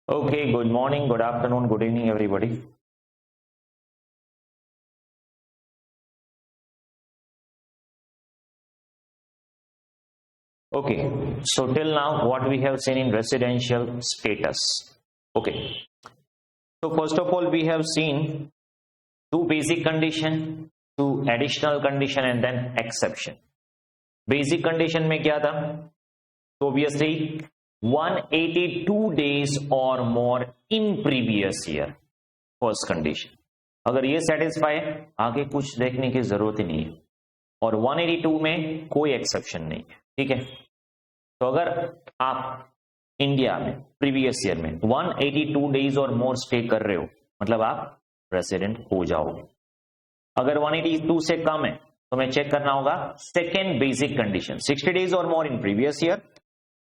Okay, good morning, good afternoon, good evening, everybody. Okay, so till now, what we have seen in residential status. Okay, so first of all, we have seen two basic condition, two additional condition, and then exception. Basic condition में क्या था? So obviously 182 days or more in previous year. First condition. अगर ये satisfy है, आगे कुछ देखने की जरूरत ही नहीं है, और 182 में कोई एक्सेप्शन नहीं है. ठीक है, तो अगर आप इंडिया में प्रीवियस ईयर में 182 डेज और मोर स्टे कर रहे हो, मतलब आप रेसिडेंट हो जाओगे. अगर 182 से कम है तो मैं चेक करना होगा सेकेंड बेसिक कंडीशन, 60 डेज और more in previous year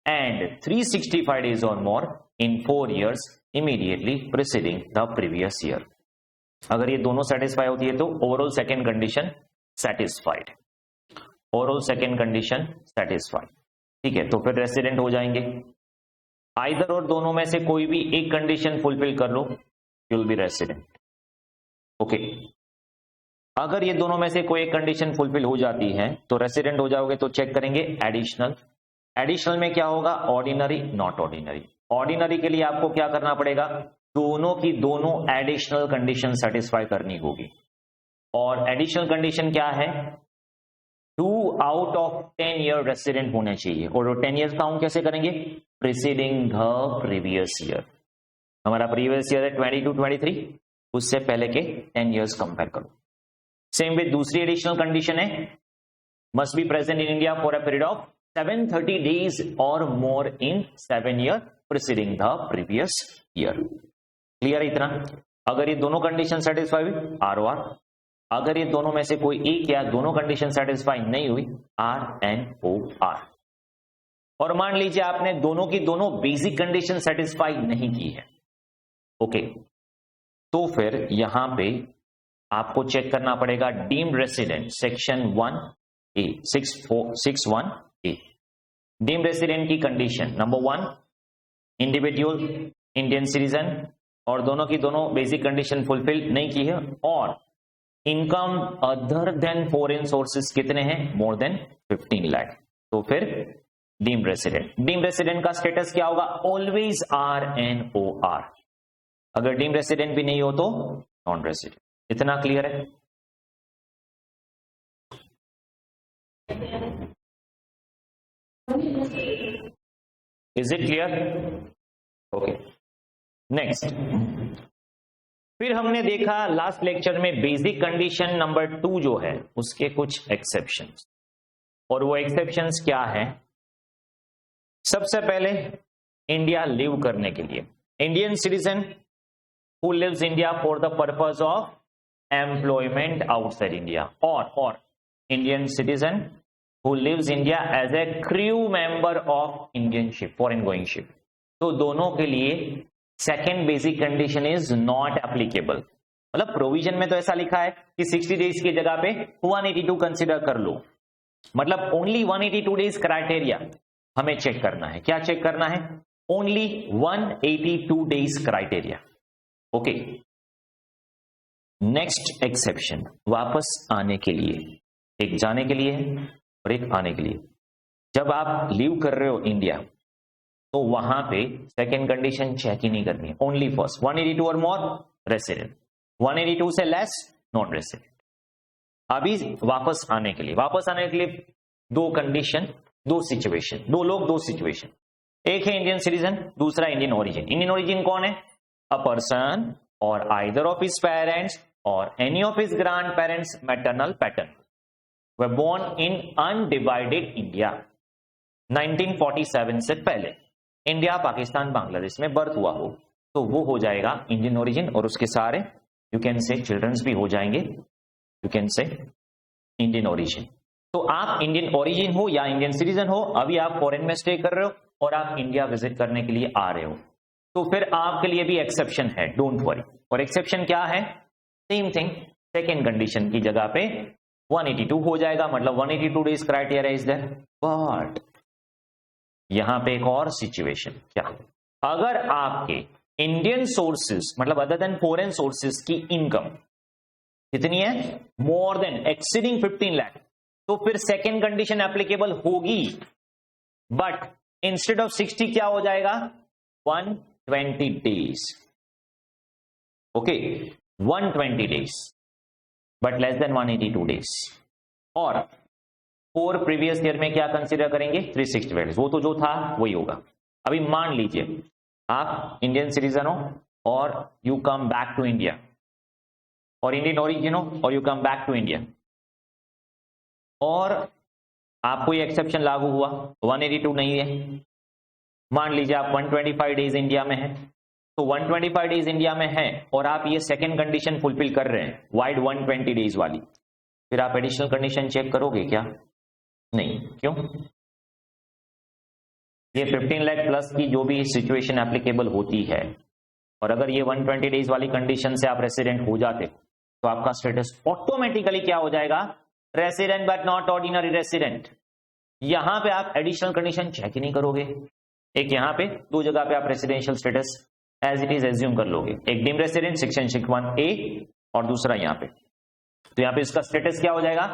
and 365 days or more in 4 years immediately preceding the previous year. अगर ये दोनों सेटिस्फाई होती है तो overall second condition satisfied. Overall second condition satisfied. ठीक है, तो फिर रेसिडेंट हो जाएंगे. आइदर और दोनों में से कोई भी एक कंडीशन फुलफिल कर लो, you will be resident. Okay, अगर ये दोनों में से कोई एक कंडीशन फुलफिल हो जाती है तो रेसिडेंट हो जाओगे. तो चेक करेंगे एडिशनल. एडिशनल में क्या होगा? Ordinary, not ordinary. ऑर्डिनरी के लिए आपको क्या करना पड़ेगा? दोनों की दोनों एडिशनल कंडीशन सेटिस्फाई करनी होगी. और एडिशनल कंडीशन क्या है? 2 out of 10 year रेसिडेंट होने चाहिए. और 10 years काउंट कैसे करेंगे? Preceding the previous year. हमारा प्रीवियस ईयर है 22-23, उससे पहले के 10 years कंपेयर करो. सेम विद दूसरी एडिशनल कंडीशन है, must be present in India for a period of 730 days or more in 7 year preceding the previous year. Clear है इतना? अगर ये दोनों कंडीशन सेटिस्फाई हुई, ROR. अगर ये दोनों में से कोई एक या दोनों कंडीशन सेटिस्फाई नहीं हुई, RNOR. और मान लीजिए आपने दोनों की दोनों बेसिक कंडीशन सेटिस्फाई नहीं की है. ओके, तो फिर यहां पे आपको चेक करना पड़ेगा deemed resident section 1A 661A. Deemed resident की condition number 1, individual Indian citizen, और दोनों की दोनों बेसिक कंडीशन फुलफिल नहीं की है, और income other than foreign sources कितने हैं? More than 15 lakh. तो फिर डीम्ड रेसिडेंट. डीम्ड रेसिडेंट का स्टेटस क्या होगा? Always RNOR. अगर डीम्ड रेसिडेंट भी नहीं हो तो नॉन रेसिडेंट. इतना क्लियर है? Is it clear? Okay, next. फिर हमने देखा लास्ट लेक्चर में बेसिक कंडीशन नंबर 2 जो है उसके कुछ एक्सेप्शंस. और वो एक्सेप्शंस क्या है? सबसे पहले इंडिया लिव करने के लिए, Indian citizen who lives India for the purpose of employment outside India, और Indian citizen who lives India as a crew member of Indian ship, foreign going ship. तो दोनों के लिए second basic condition is not applicable. मतलब provision में तो ऐसा लिखा है कि 60 डेज की जगह पे 182 कंसिडर कर लो. मतलब ओनली 182 डेज क्राइटेरिया हमें चेक करना है. क्या चेक करना है? Only 182 days criteria. Okay, next exception वापस आने के लिए, एक जाने के लिए है और एक आने के लिए. जब आप लीव कर रहे हो इंडिया तो वहां पे सेकेंड कंडीशन चेक ही नहीं करनी है. ओनली फर्स्ट 182 और मोर रेसिडेंट, 182 से लेस नॉन रेसिडेंट. अभी वापस आने के लिए दो कंडीशन, दो सिचुएशन, दो लोग दो सिचुएशन. एक है इंडियन सिटीजन, दूसरा इंडियन ओरिजिन. इंडियन ओरिजिन कौन है? अ पर्सन और आइदर ऑफ हिज पेरेंट्स और any of his grand parents maternal pattern were born in undivided India 1947 से पहले इंडिया, पाकिस्तान, बांग्लादेश में बर्थ हुआ हो तो वो हो जाएगा इंडियन ओरिजिन. और उसके सारे यू कैन से चिल्ड्रंस भी हो जाएंगे, यू कैन से इंडियन ओरिजिन. तो आप इंडियन ओरिजिन हो या इंडियन सिटीजन हो, अभी आप फॉरेन में स्टे कर रहे हो और आप इंडिया विजिट करने के लिए आ रहे हो, तो फिर आपके लिए भी एक्सेप्शन है, डोंट वरी. और एक्सेप्शन क्या है? सेम थिंग, सेकेंड कंडीशन की जगह पे 182 हो जाएगा. मतलब 182 days criteria is there. But यहां पे एक और सिचुएशन, क्या? अगर आपके इंडियन सोर्सेज मतलब अदर देन फॉरेन सोर्सेज की इनकम कितनी है, मोर देन एक्सीडिंग 15 लाख, तो फिर सेकेंड कंडीशन एप्लीकेबल होगी, बट इंस्टेड ऑफ 60 क्या हो जाएगा 120 days, okay 120 days, but less than 182 days. और फोर प्रीवियस ईयर में क्या कंसीडर करेंगे 365 डेज, वो तो जो था वही होगा। अभी मान लीजिए आप इंडियन सिटीजन हो और you come back to India, और इंडियन ओरिजिन हो और you come back to India, और आपको ये एक्सेप्शन लागू हुआ 182 नहीं है, मान लीजिए आप 125 डेज इंडिया में है, तो 125 डेज इंडिया में है और आप ये सेकेंड कंडीशन फुलफिल कर रहे हैं वाइड 120 डेज वाली, फिर आप एडिशनल कंडीशन चेक करोगे क्या, नहीं, क्यों, ये 15 लाख प्लस की जो भी सिचुएशन एप्लीकेबल होती है, और अगर ये 120 डेज वाली कंडीशन से आप रेसिडेंट हो जाते तो आपका स्टेटस ऑटोमेटिकली क्या हो जाएगा, resident but not ordinary resident. यहां पे आप एडिशनल कंडीशन चेक ही नहीं करोगे, एक यहां पे दो जगह पे आप residential status as it is assume कर लोगे, एक डीम रेसिडेंट सेक्शन 1A और दूसरा यहां पे, तो यहां पे इसका स्टेटस क्या हो जाएगा,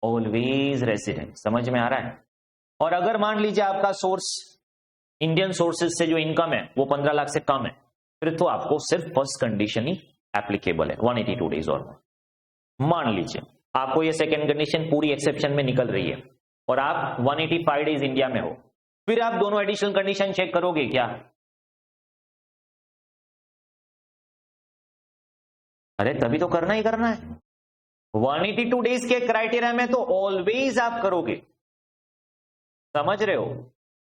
ऑलवेज रेसिडेंट। समझ में आ रहा है। और अगर मान लीजिए आपका सोर्स इंडियन सोर्सेज से जो इनकम है वो 15 लाख से कम है, फिर तो आपको सिर्फ फर्स्ट कंडीशन ही एप्लीकेबल है 182 डेज। और मान लीजिए आपको ये सेकेंड कंडीशन पूरी एक्सेप्शन में निकल रही है और आप 185 डेज इंडिया में हो, फिर आप दोनों एडिशनल कंडीशन चेक करोगे क्या, अरे तभी तो करना ही करना है। 182 डेज के क्राइटेरिया में तो ऑलवेज आप करोगे, समझ रहे हो,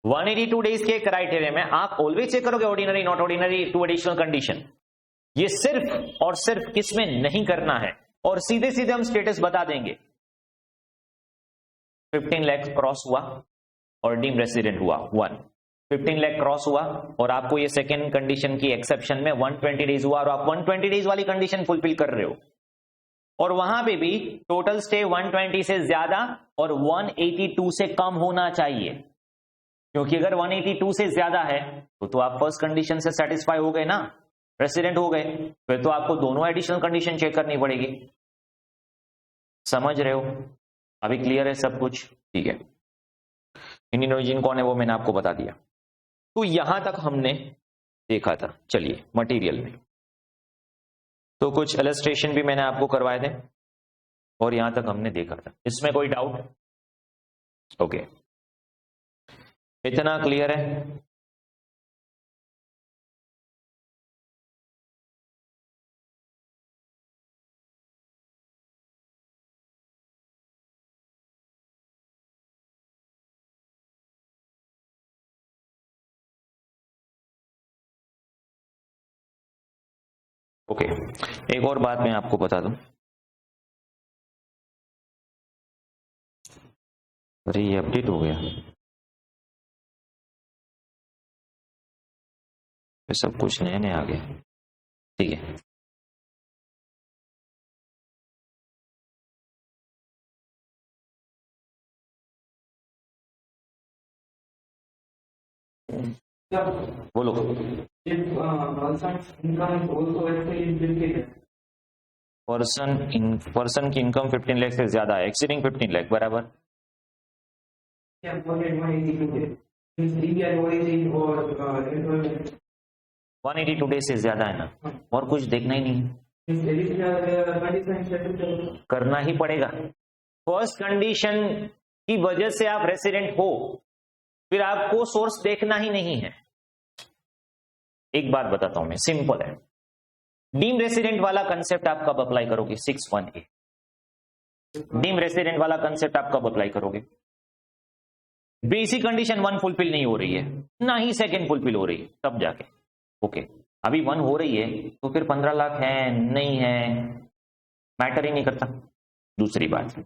182 डेज के क्राइटेरिया में आप ऑलवेज चेक करोगे ordinary not ordinary to additional condition. ये सिर्फ और सिर्फ किसमें नहीं करना है, और सीधे सीधे हम स्टेटस बता देंगे 15 लाख क्रॉस हुआ और डीम रेसिडेंट हुआ 1, 15 लाख क्रॉस हुआ और आपको ये सेकेंड कंडीशन की एक्सेप्शन में 120 डेज हुआ और आप 120 डेज वाली कंडीशन फुलफिल कर रहे हो, और वहां पे भी टोटल स्टे 120 से ज्यादा और 182 से कम होना चाहिए, क्योंकि अगर 182 से ज्यादा है तो आप फर्स्ट कंडीशन से सेटिस्फाई हो गए ना, रेसिडेंट हो गए, फिर तो आपको दोनों एडिशनल कंडीशन चेक करनी पड़ेगी। समझ रहे हो, अभी क्लियर है सब कुछ, ठीक है। इंडियन ओरिजिन कौन है वो मैंने आपको बता दिया। तो यहां तक हमने देखा था। चलिए मटेरियल में तो कुछ इलस्ट्रेशन भी मैंने आपको करवाए थे और यहां तक हमने देखा था, इसमें कोई डाउट, ओके इतना क्लियर है। ओके एक और बात मैं आपको बता दूं, अरे ये अपडेट हो गया, ये सब कुछ नए नए आ गया, ठीक है। बोलो। पर्सन की इनकम 15 लाख से ज्यादा है, एक्सीडिंग 15 लाख बराबर, 182 डेज से ज्यादा है ना, और कुछ देखना ही नहीं, करना ही पड़ेगा। फर्स्ट कंडीशन की वजह से आप रेसिडेंट हो, फिर आपको सोर्स देखना ही नहीं है। एक बात बताता हूं मैं, सिंपल है, डीम रेसिडेंट वाला कंसेप्ट आप कब अप्लाई करोगे, 61A डीम रेसिडेंट वाला कंसेप्ट आप कब अप्लाई करोगे, बेसिक कंडीशन 1 फुलफिल नहीं हो रही है ना ही सेकेंड फुलफिल हो रही है, तब जाके ओके। अभी 1 हो रही है तो फिर 15 लाख है नहीं है मैटर ही नहीं करता। दूसरी बात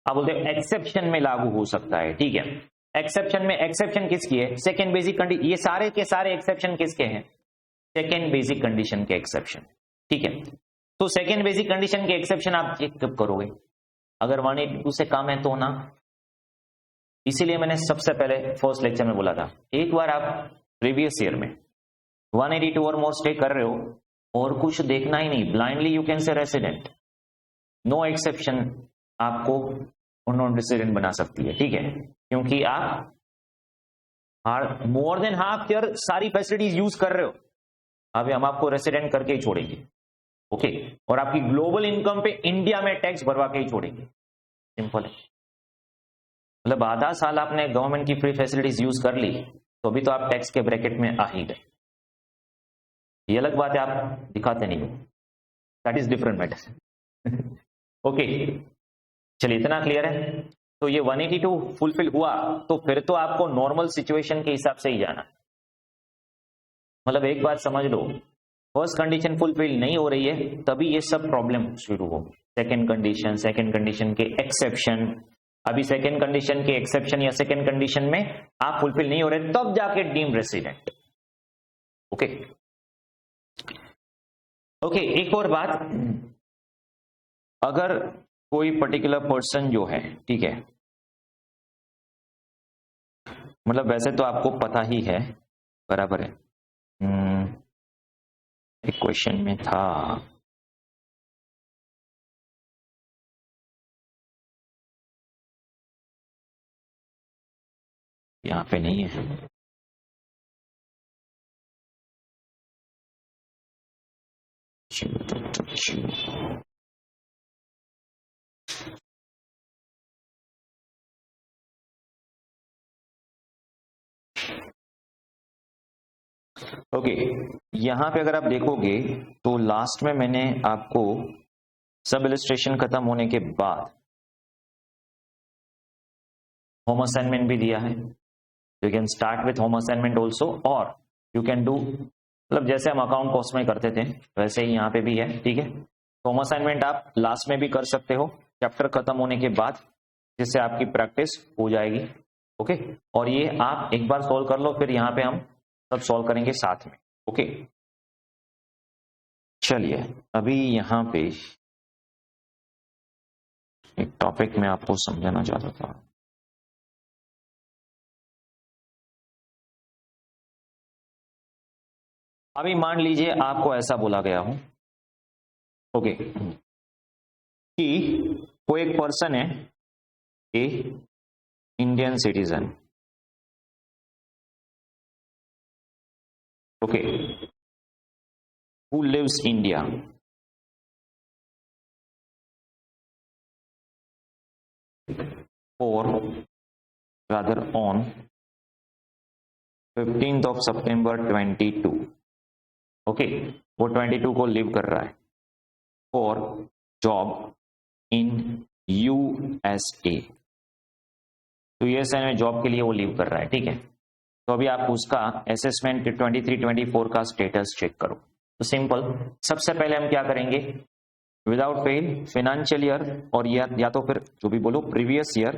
आप बोलते हैं एक्सेप्शन में लागू हो सकता है, ठीक है, एक्सेप्शन में, एक्सेप्शन किसकी है, सेकेंड बेसिक कंडीशन, ये सारे के सारे एक्सेप्शन किसके हैं, सेकेंड बेसिक कंडीशन के एक्सेप्शन, ठीक है। तो सेकेंड बेसिक कंडीशन के एक्सेप्शन आप चेक कब करोगे, अगर 182 से कम है तो ना। इसीलिए मैंने सबसे पहले फर्स्ट लेक्चर में बोला था, एक बार आप प्रीवियस ईयर में 182 और मोर स्टे कर रहे हो और कुछ देखना ही नहीं, blindly you can say resident, no exception आपको नॉन रेसिडेंट बना सकती है, ठीक है, क्योंकि आप मोर देन हाफ ईयर सारी फैसिलिटीज यूज कर रहे हो, अभी हम आपको रेसिडेंट करके ही छोड़ेंगे, ओके, और आपकी ग्लोबल इनकम पे इंडिया में टैक्स भरवा के ही छोड़ेंगे, सिंपल है। मतलब आधा साल आपने गवर्नमेंट की फ्री फैसिलिटीज यूज कर ली तो अभी तो आप टैक्स के ब्रैकेट में आ ही गए, ये अलग बात है आप दिखाते नहीं हो, that is different matter. Okay, चलिए इतना क्लियर है। तो ये 182 फुलफिल हुआ तो फिर तो आपको नॉर्मल सिचुएशन के हिसाब से ही जाना, मतलब एक बात समझ लो, फर्स्ट कंडीशन फुलफिल नहीं हो रही है तभी ये सब प्रॉब्लम शुरू हो, सेकंड कंडीशन के एक्सेप्शन, अभी सेकंड कंडीशन के एक्सेप्शन या सेकंड कंडीशन में आप फुलफिल नहीं हो रहे तब जाके डीम्ड रेसिडेंट, ओके। ओके, एक और बात, अगर कोई पर्टिकुलर पर्सन जो है, ठीक है, मतलब वैसे तो आपको पता ही है, बराबर है, एक क्वेश्चन में था, यहाँ पे नहीं है, ओके, यहां पे अगर आप देखोगे तो लास्ट में मैंने आपको सब इलस्ट्रेशन खत्म होने के बाद होम असाइनमेंट भी दिया है, you can start with home assignment also, और यू कैन डू, मतलब जैसे हम अकाउंट कॉस्ट में करते थे वैसे ही यहाँ पे भी है, ठीक है। होम असाइनमेंट आप लास्ट में भी कर सकते हो चैप्टर खत्म होने के बाद, जिससे आपकी प्रैक्टिस हो जाएगी, ओके, और ये आप एक बार सॉल्व कर लो, फिर यहाँ पे हम सब सॉल्व करेंगे साथ में, ओके। चलिए अभी यहाँ पे एक टॉपिक में आपको समझाना चाहता था, अभी मान लीजिए आपको ऐसा बोला गया हो, ओके, कि कोई एक पर्सन है, a Indian citizen, okay, who lives India, और rather on 15th of September 22, okay, वो 22 को लिव कर रहा है फॉर जॉब इन यूएसए, तो यूएसए में जॉब के लिए वो लिव कर रहा है, ठीक है। तो अभी आप उसका असेसमेंट 23-24 का स्टेटस चेक करो, तो सिंपल, सबसे पहले हम क्या करेंगे, विदाउट फेल फाइनेंशियल ईयर और ईयर, या तो फिर जो भी बोलो प्रीवियस ईयर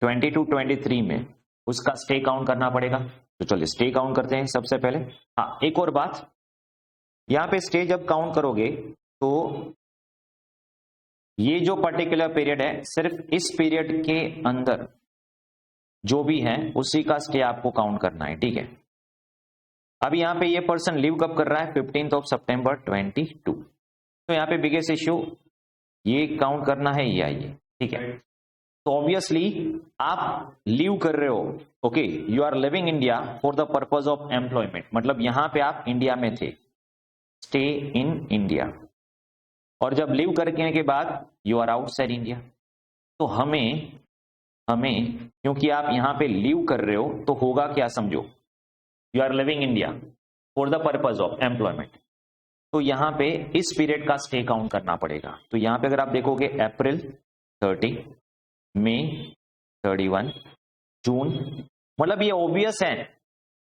22-23 में उसका स्टे काउंट करना पड़ेगा, तो चलिए स्टे काउंट करते हैं सबसे पहले। हाँ, एक और बात, यहाँ पे स्टे जब काउंट करोगे तो ये जो पर्टिकुलर पीरियड है सिर्फ इस पीरियड के अंदर जो भी है उसी का स्टे आपको काउंट करना है, ठीक है। अभी यहाँ पे ये पर्सन लिव कब कर रहा है, 15th of September 22, तो यहाँ पे बिगेस्ट इश्यू ये काउंट करना है या ये, ठीक है। तो ऑब्वियसली आप लिव कर रहे हो, okay, you are living India for the purpose of employment, मतलब यहां पे आप इंडिया में थे, स्टे इन इंडिया, और जब लिव करने के बाद यू आर आउटसाइड इंडिया, तो हमें क्योंकि आप यहां पे लिव कर रहे हो तो होगा क्या, समझो, you are living India for the purpose of employment, तो यहां पे इस पीरियड का स्टे काउंट करना पड़ेगा। तो यहां पे अगर आप देखोगे अप्रैल 30, मई 31, जून, मतलब ये ऑब्वियस है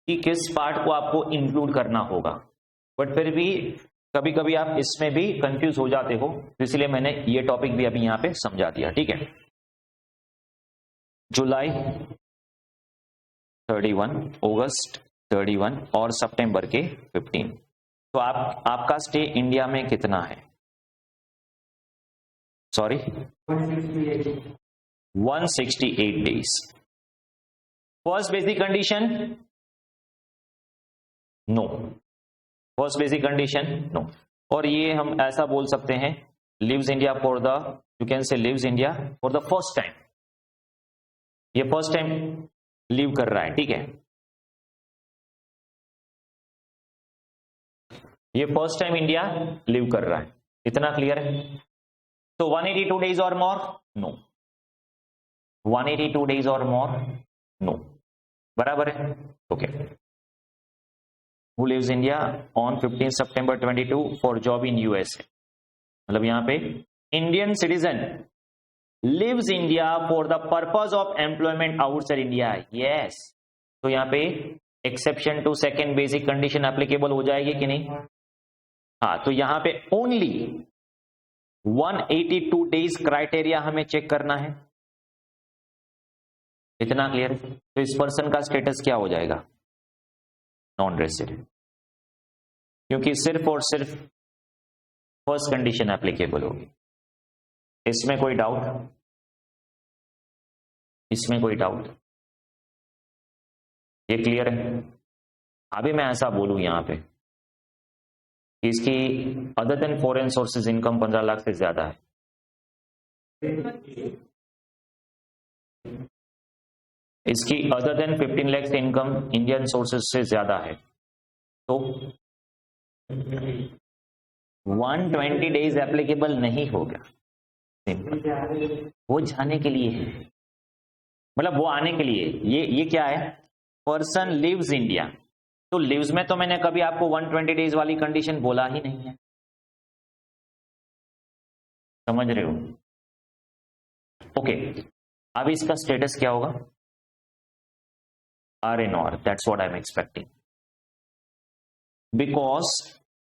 कि किस पार्ट को आपको इंक्लूड करना होगा, बट फिर भी कभी कभी आप इसमें भी कंफ्यूज हो जाते हो, तो इसलिए मैंने ये टॉपिक भी अभी यहां पे समझा दिया, ठीक है। जुलाई 31, अगस्त 31 और सितंबर के 15, तो आपका स्टे इंडिया में कितना है, sorry 168 days। First basic condition, no, first basic condition no. और ये हम ऐसा बोल सकते हैं, lives India for the, you can say lives India for the first time, ये फर्स्ट टाइम लिव कर रहा है, ठीक है, ये फर्स्ट टाइम इंडिया लिव कर रहा है, इतना क्लियर है। तो 182 डेज और मोर नो, 182 डेज और मोर नो, बराबर है, okay. Who lives India on 15 September 22 for job in USA, मतलब यहां पे Indian citizen lives India for the purpose of employment outside India, yes. तो यहां पे exception to second basic condition applicable हो जाएगी कि नहीं? हाँ, तो यहां पे ओनली 182 डेज क्राइटेरिया हमें चेक करना है, इतना क्लियर है। तो इस पर्सन का स्टेटस क्या हो जाएगा? नॉन रेसिडेंट, क्योंकि सिर्फ और सिर्फ फर्स्ट कंडीशन एप्लीकेबल होगी। इसमें कोई डाउट? इसमें कोई डाउट? ये क्लियर है? अभी मैं ऐसा बोलूं यहां पे कि इसकी other than foreign sources income 15 lakh से ज्यादा है, इसकी other than 15 lakh income Indian sources से ज्यादा है, तो 120 डेज एप्लीकेबल नहीं होगा। सिंपल, वो जाने के लिए है, मतलब वो आने के लिए। ये क्या है? पर्सन लिव्स इंडिया, तो लिव्स में तो मैंने कभी आपको 120 डेज वाली कंडीशन बोला ही नहीं है, समझ रहे हो? ओके, अब इसका स्टेटस क्या होगा? R N R, that's what I am expecting, because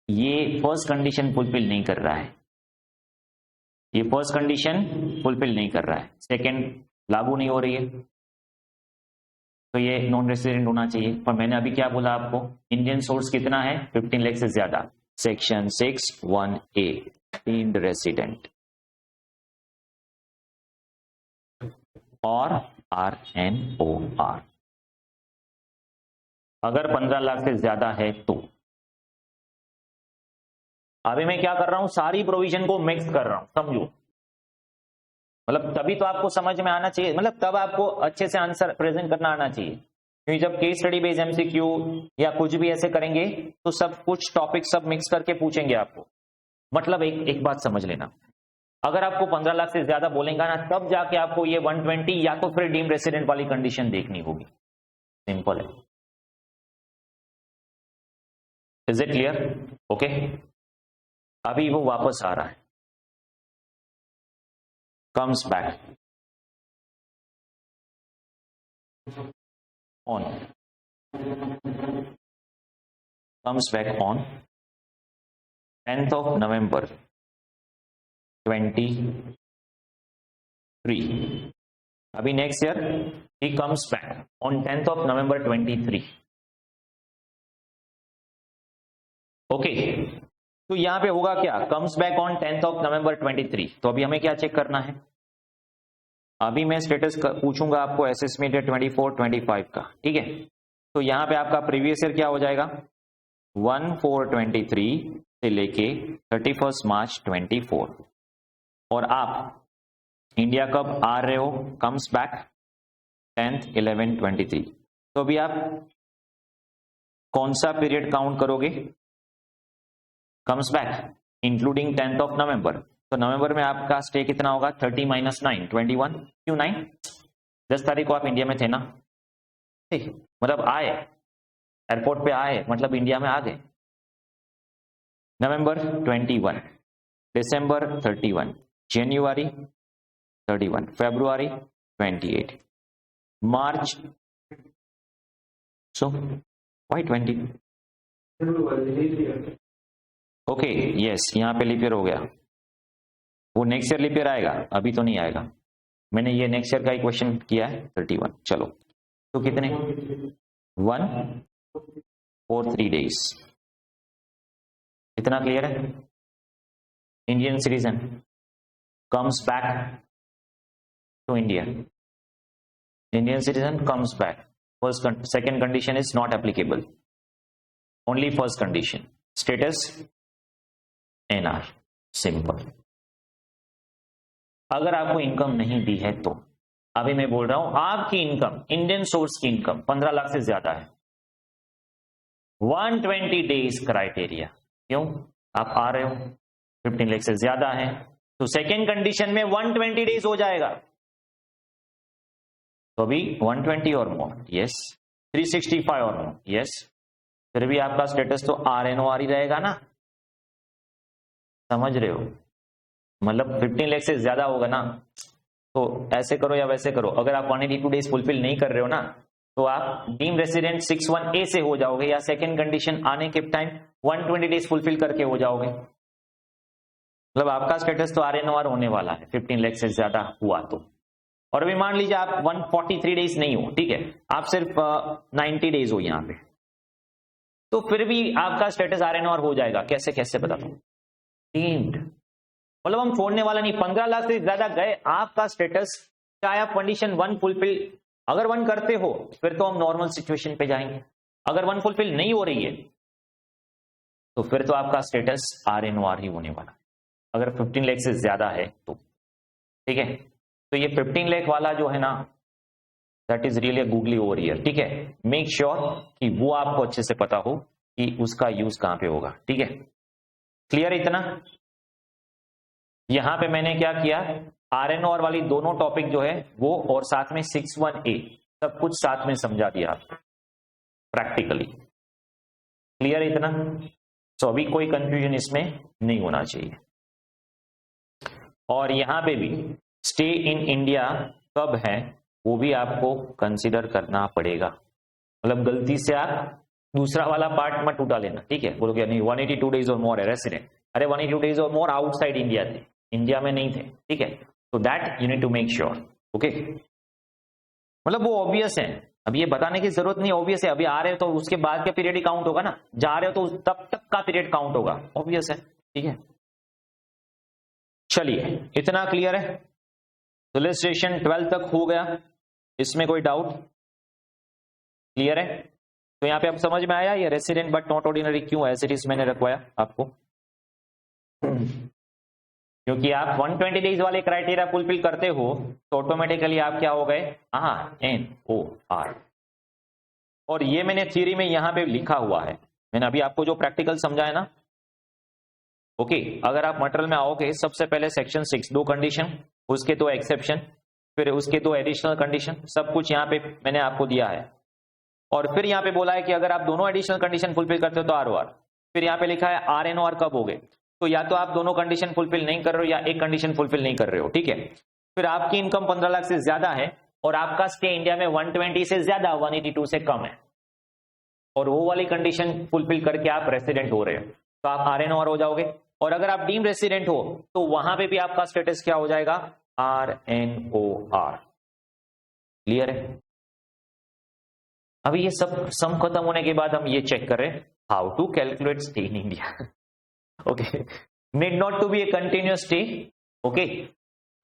ये फर्स्ट कंडीशन फुलफिल नहीं कर रहा है, ये फर्स्ट कंडीशन फुलफिल नहीं कर रहा है, सेकंड लागू नहीं हो रही है, तो ये नॉन रेसिडेंट होना चाहिए। पर मैंने अभी क्या बोला आपको? इंडियन सोर्स कितना है? 15 लाख से ज्यादा, सेक्शन 6(1)(a), डीम्ड रेसिडेंट और RNOR। अगर 15 लाख से ज्यादा है तो अभी मैं क्या कर रहा हूं? सारी प्रोविजन को मिक्स कर रहा हूं, समझो, मतलब तभी तो आपको समझ में आना चाहिए, मतलब तब आपको अच्छे से आंसर प्रेजेंट करना आना चाहिए। क्योंकि जब केस स्टडी बेस्ड एमसीक्यू या कुछ भी ऐसे करेंगे तो सब कुछ टॉपिक सब मिक्स करके पूछेंगे आपको। मतलब एक बात समझ लेना, अगर आपको 15 लाख से ज्यादा बोलेंगे ना, तब जाके आपको ये 120 या तो फिर डीम्ड रेसिडेंट वाली कंडीशन देखनी होगी, सिंपल है। Is it clear? ओके, अभी वो वापस आ रहा है, comes back on, comes back on 10th of November 23। अभी next year he comes back on 10th of November 23। Okay, तो यहां पे होगा क्या? Comes back on 10th of November 23। तो अभी हमें क्या चेक करना है? अभी मैं स्टेटस पूछूंगा आपको असेसमेंट 24-25 का, ठीक है? तो यहां पे आपका प्रीवियस ईयर क्या हो जाएगा? 1/4/23 से लेके 31 मार्च 24। और आप इंडिया कब आ रहे हो? Comes back 10th 11/23। तो अभी आप कौन सा पीरियड काउंट करोगे? Comes back including 10th of November। तो नवंबर में आपका स्टे कितना होगा? 30 - 9 21। क्यों 9? 10 तारीख को आप इंडिया में थे ना, ठीक, मतलब आए, एयरपोर्ट पे आए, मतलब इंडिया में आ गए। नवंबर 21, दिसंबर 31, जनवरी 31, फरवरी 28, मार्च, सो व्हाई 20? ओके, यस, यहाँ पे लीप ईयर हो गया। वो नेक्स्ट ईयर लीप ईयर आएगा, अभी तो नहीं आएगा। मैंने ये नेक्स्ट ईयर का ही क्वेश्चन किया है 31। चलो, तो कितने? 143 डेज, इतना क्लियर है? Indian citizen comes back to India, Indian citizen comes back, first second condition is not applicable, only first condition. Status NR, simple. अगर आपको इनकम नहीं दी है तो अभी मैं बोल रहा हूं आपकी इनकम, इंडियन सोर्स की इनकम 15 लाख से ज्यादा है, 120 डेज क्राइटेरिया, क्यों आप आ रहे हो 15 लाख से ज्यादा है, तो सेकेंड कंडीशन में 120 डेज हो जाएगा, तो अभी 120 और मोर, यस, 365 और मोर, यस, फिर भी आपका स्टेटस तो RNOR ही रहेगा ना, समझ रहे हो, मतलब 15 लाख से ज्यादा होगा ना, तो ऐसे करो या वैसे करो, अगर आप 182 डेज फुलफिल नहीं कर रहे हो ना, तो आप डीम रेसिडेंट 61A से हो जाओगे, या सेकेंड कंडीशन आने के टाइम 120 डेज फुलफिल करके हो जाओगे, मतलब आपका स्टेटस तो RNOR होने वाला है 15 लाख से ज्यादा हुआ तो। और अभी मान लीजिए आप 143 डेज नहीं हो, ठीक है, आप सिर्फ 90 डेज हो यहां पे, तो फिर भी आपका स्टेटस RNOR हो जाएगा। कैसे कैसे बताता हूं, डीम्ड, मतलब हम छोड़ने वाला नहीं, 15 लाख से ज्यादा गए आपका स्टेटस, चाहे आप कंडीशन 1 फुलफिल, अगर 1 करते हो फिर तो हम नॉर्मल सिचुएशन पे जाएंगे, अगर 1 फुलफिल नहीं हो रही है तो फिर तो आपका स्टेटस RNOR ही होने वाला है, अगर 15 लाख से ज्यादा है तो, ठीक है। तो ये 15 लाख वाला जो है ना, that is really googly over here, ठीक है, मेक श्योर कि वो आपको अच्छे से पता हो कि उसका यूज कहां पे होगा, ठीक है, क्लियर इतना। यहां पे मैंने क्या किया, RNOR वाली दोनों टॉपिक जो है वो, और साथ में 61A सब कुछ साथ में समझा दिया आपको प्रैक्टिकली, क्लियर इतना। तो अभी कोई कंफ्यूजन इसमें नहीं होना चाहिए। और यहां पे भी स्टे इन इंडिया कब है वो भी आपको कंसिडर करना पड़ेगा, मतलब गलती से आप दूसरा वाला पार्ट मत उठा लेना, ठीक है, बोलोगे नहीं 182 डेज और मोर है रेसिडेंट, अरे 182 डेज और मोर आउटसाइड इंडिया थे, इंडिया में नहीं थे, ठीक है, तो that you need to make sure, okay, मतलब वो ऑब्वियस है, अब ये बताने की जरूरत नहीं, ऑब्वियस है, अभी आ रहे हो तो उसके बाद का पीरियड ही काउंट होगा ना, जा रहे हो तो तब तक का पीरियड काउंट होगा, ऑब्वियस है, ठीक है। चलिए इतना क्लियर है, सोलिसिटेशन 12 तक हो गया, इसमें कोई डाउट, क्लियर है। तो यहां पे अब समझ में आया ये रेसिडेंट बट नॉट ऑर्डिनरी क्यों एज इट इज मैंने रखवाया आपको, क्योंकि आप 120 डेज वाले क्राइटेरिया फुलफिल करते हो तो ऑटोमेटिकली आप क्या हो गए, RNOR। और ये मैंने थ्योरी में यहां पे लिखा हुआ है, मैंने अभी आपको जो प्रैक्टिकल समझाया ना, ओके, अगर आप मटेरियल में आओगे सबसे पहले सेक्शन 6 2 कंडीशन, उसके 2 एक्सेप्शन, फिर उसके 2 एडिशनल कंडीशन, सब कुछ यहाँ पे मैंने आपको दिया है, और फिर यहाँ पे बोला है कि अगर आप दोनों एडिशनल कंडीशन फुलफिल करते हो तो ROR, फिर यहाँ पे लिखा है RNOR कब हो गए, तो या तो आप दोनों कंडीशन फुलफिल नहीं कर रहे हो या एक कंडीशन फुलफिल नहीं कर रहे हो, ठीक है, फिर आपकी इनकम 15 लाख से ज्यादा है और आपका स्टे इंडिया में 120 से ज्यादा 182 से कम है, और वो वाली कंडीशन फुलफिल करके आप रेसिडेंट हो रहे हो तो आप RNOR हो जाओगे, और अगर आप डीम रेसिडेंट हो तो वहां पे भी आपका स्टेटस क्या हो जाएगा, RNOR, क्लियर है। अभी ये सब सम खत्म होने के बाद हम ये चेक करें how to calculate stay in India, okay, need not to be a continuous stay, okay,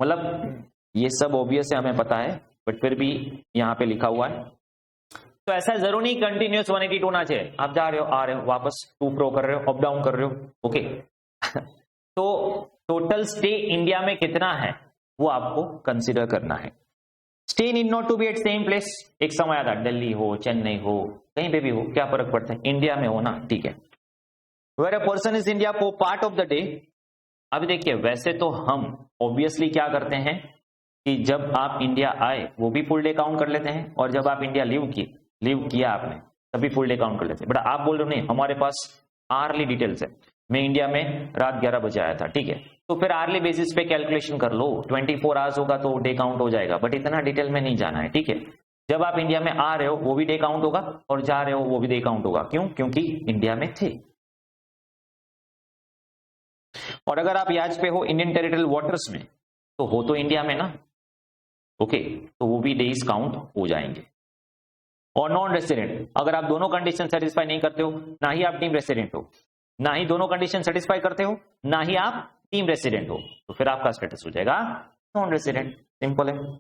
मतलब ये सब ऑब्वियस है हमें पता है, बट फिर भी यहां पे लिखा हुआ है, तो ऐसा जरूर नहीं कंटिन्यूअस 182 होना चाहिए, आप जा रहे हो आ रहे हो वापस 2 प्रो कर रहे हो अप डाउन कर रहे हो, ओके, तो टोटल स्टे इंडिया में कितना है वो आपको कंसिडर करना है। Stay need not to be at same place, एक समय आता दिल्ली हो चेन्नई हो कहीं पे भी हो क्या फर्क पड़ता है, इंडिया में हो ना, ठीक है। Where a person is India for part of the day, अभी देखिए वैसे तो हम ऑब्वियसली क्या करते हैं कि जब आप इंडिया आए वो भी फुल डे काउंट कर लेते हैं, और जब आप इंडिया लीव किया आपने तभी फुल डे काउंट कर लेते हैं, बट आप बोल रहे हो नहीं हमारे पास आर्ली डिटेल्स है, मैं इंडिया में रात 11 बजे आया था, ठीक है, तो फिर आर्ली बेसिस पे कैलकुलेशन कर लो, 24 आवर्स होगा तो डे काउंट हो जाएगा, बट इतना डिटेल में नहीं जाना है, ठीक है। जब आप इंडिया में आ रहे हो वो भी डे काउंट होगा और जा रहे हो वो भी डे काउंट होगा, क्यों, क्योंकि इंडिया में थे। और अगर आप याच पे हो इंडियन टेरिटोरियल वाटर्स में तो हो तो इंडिया में ना, ओके, तो वो भी डेज काउंट हो जाएंगे। और नॉन रेसिडेंट, अगर आप दोनों कंडीशन सेटिस्फाई नहीं करते हो, ना ही आप डीम रेसिडेंट हो, ना ही दोनों कंडीशन सेटिस्फाई करते हो, ना ही आप डीम रेसिडेंट हो, तो फिर आपका स्टेटस हो जाएगा नॉन रेसिडेंट, सिंपल है।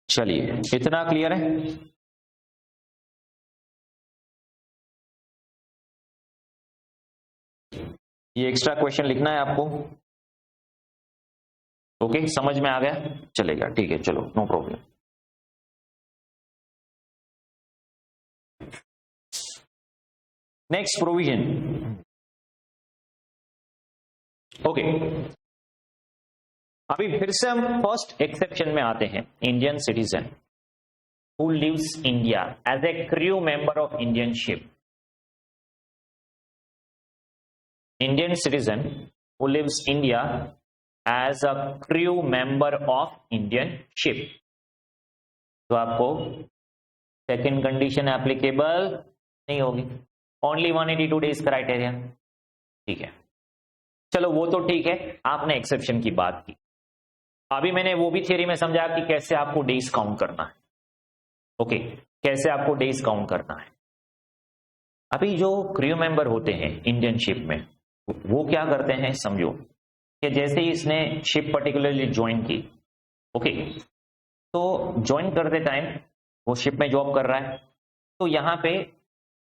चलिए इतना क्लियर है। ये एक्स्ट्रा क्वेश्चन लिखना है आपको। ओके, समझ में आ गया, चलेगा, ठीक है, चलो, no problem. Next provision. Okay, अभी फिर से हम फर्स्ट एक्सेप्शन में आते हैं। Indian citizen who lives India as a crew member of Indian ship. Indian citizen who lives India as a crew member of Indian ship. तो आपको second condition applicable नहीं होगी, ओनली 182 डेज क्राइटेरिया। ठीक है, चलो वो तो ठीक है, आपने एक्सेप्शन की बात की। अभी मैंने वो भी थियरी में समझा कि कैसे आपको डेज काउंट करना है। ओके, कैसे आपको डेज काउंट करना है। अभी जो क्रू मेंबर होते हैं इंडियन शिप में, वो क्या करते हैं समझो, कि जैसे ही इसने शिप पर्टिकुलरली ज्वाइन की, ओके, तो ज्वाइन करते टाइम वो शिप में जॉब कर रहा है, तो यहाँ पे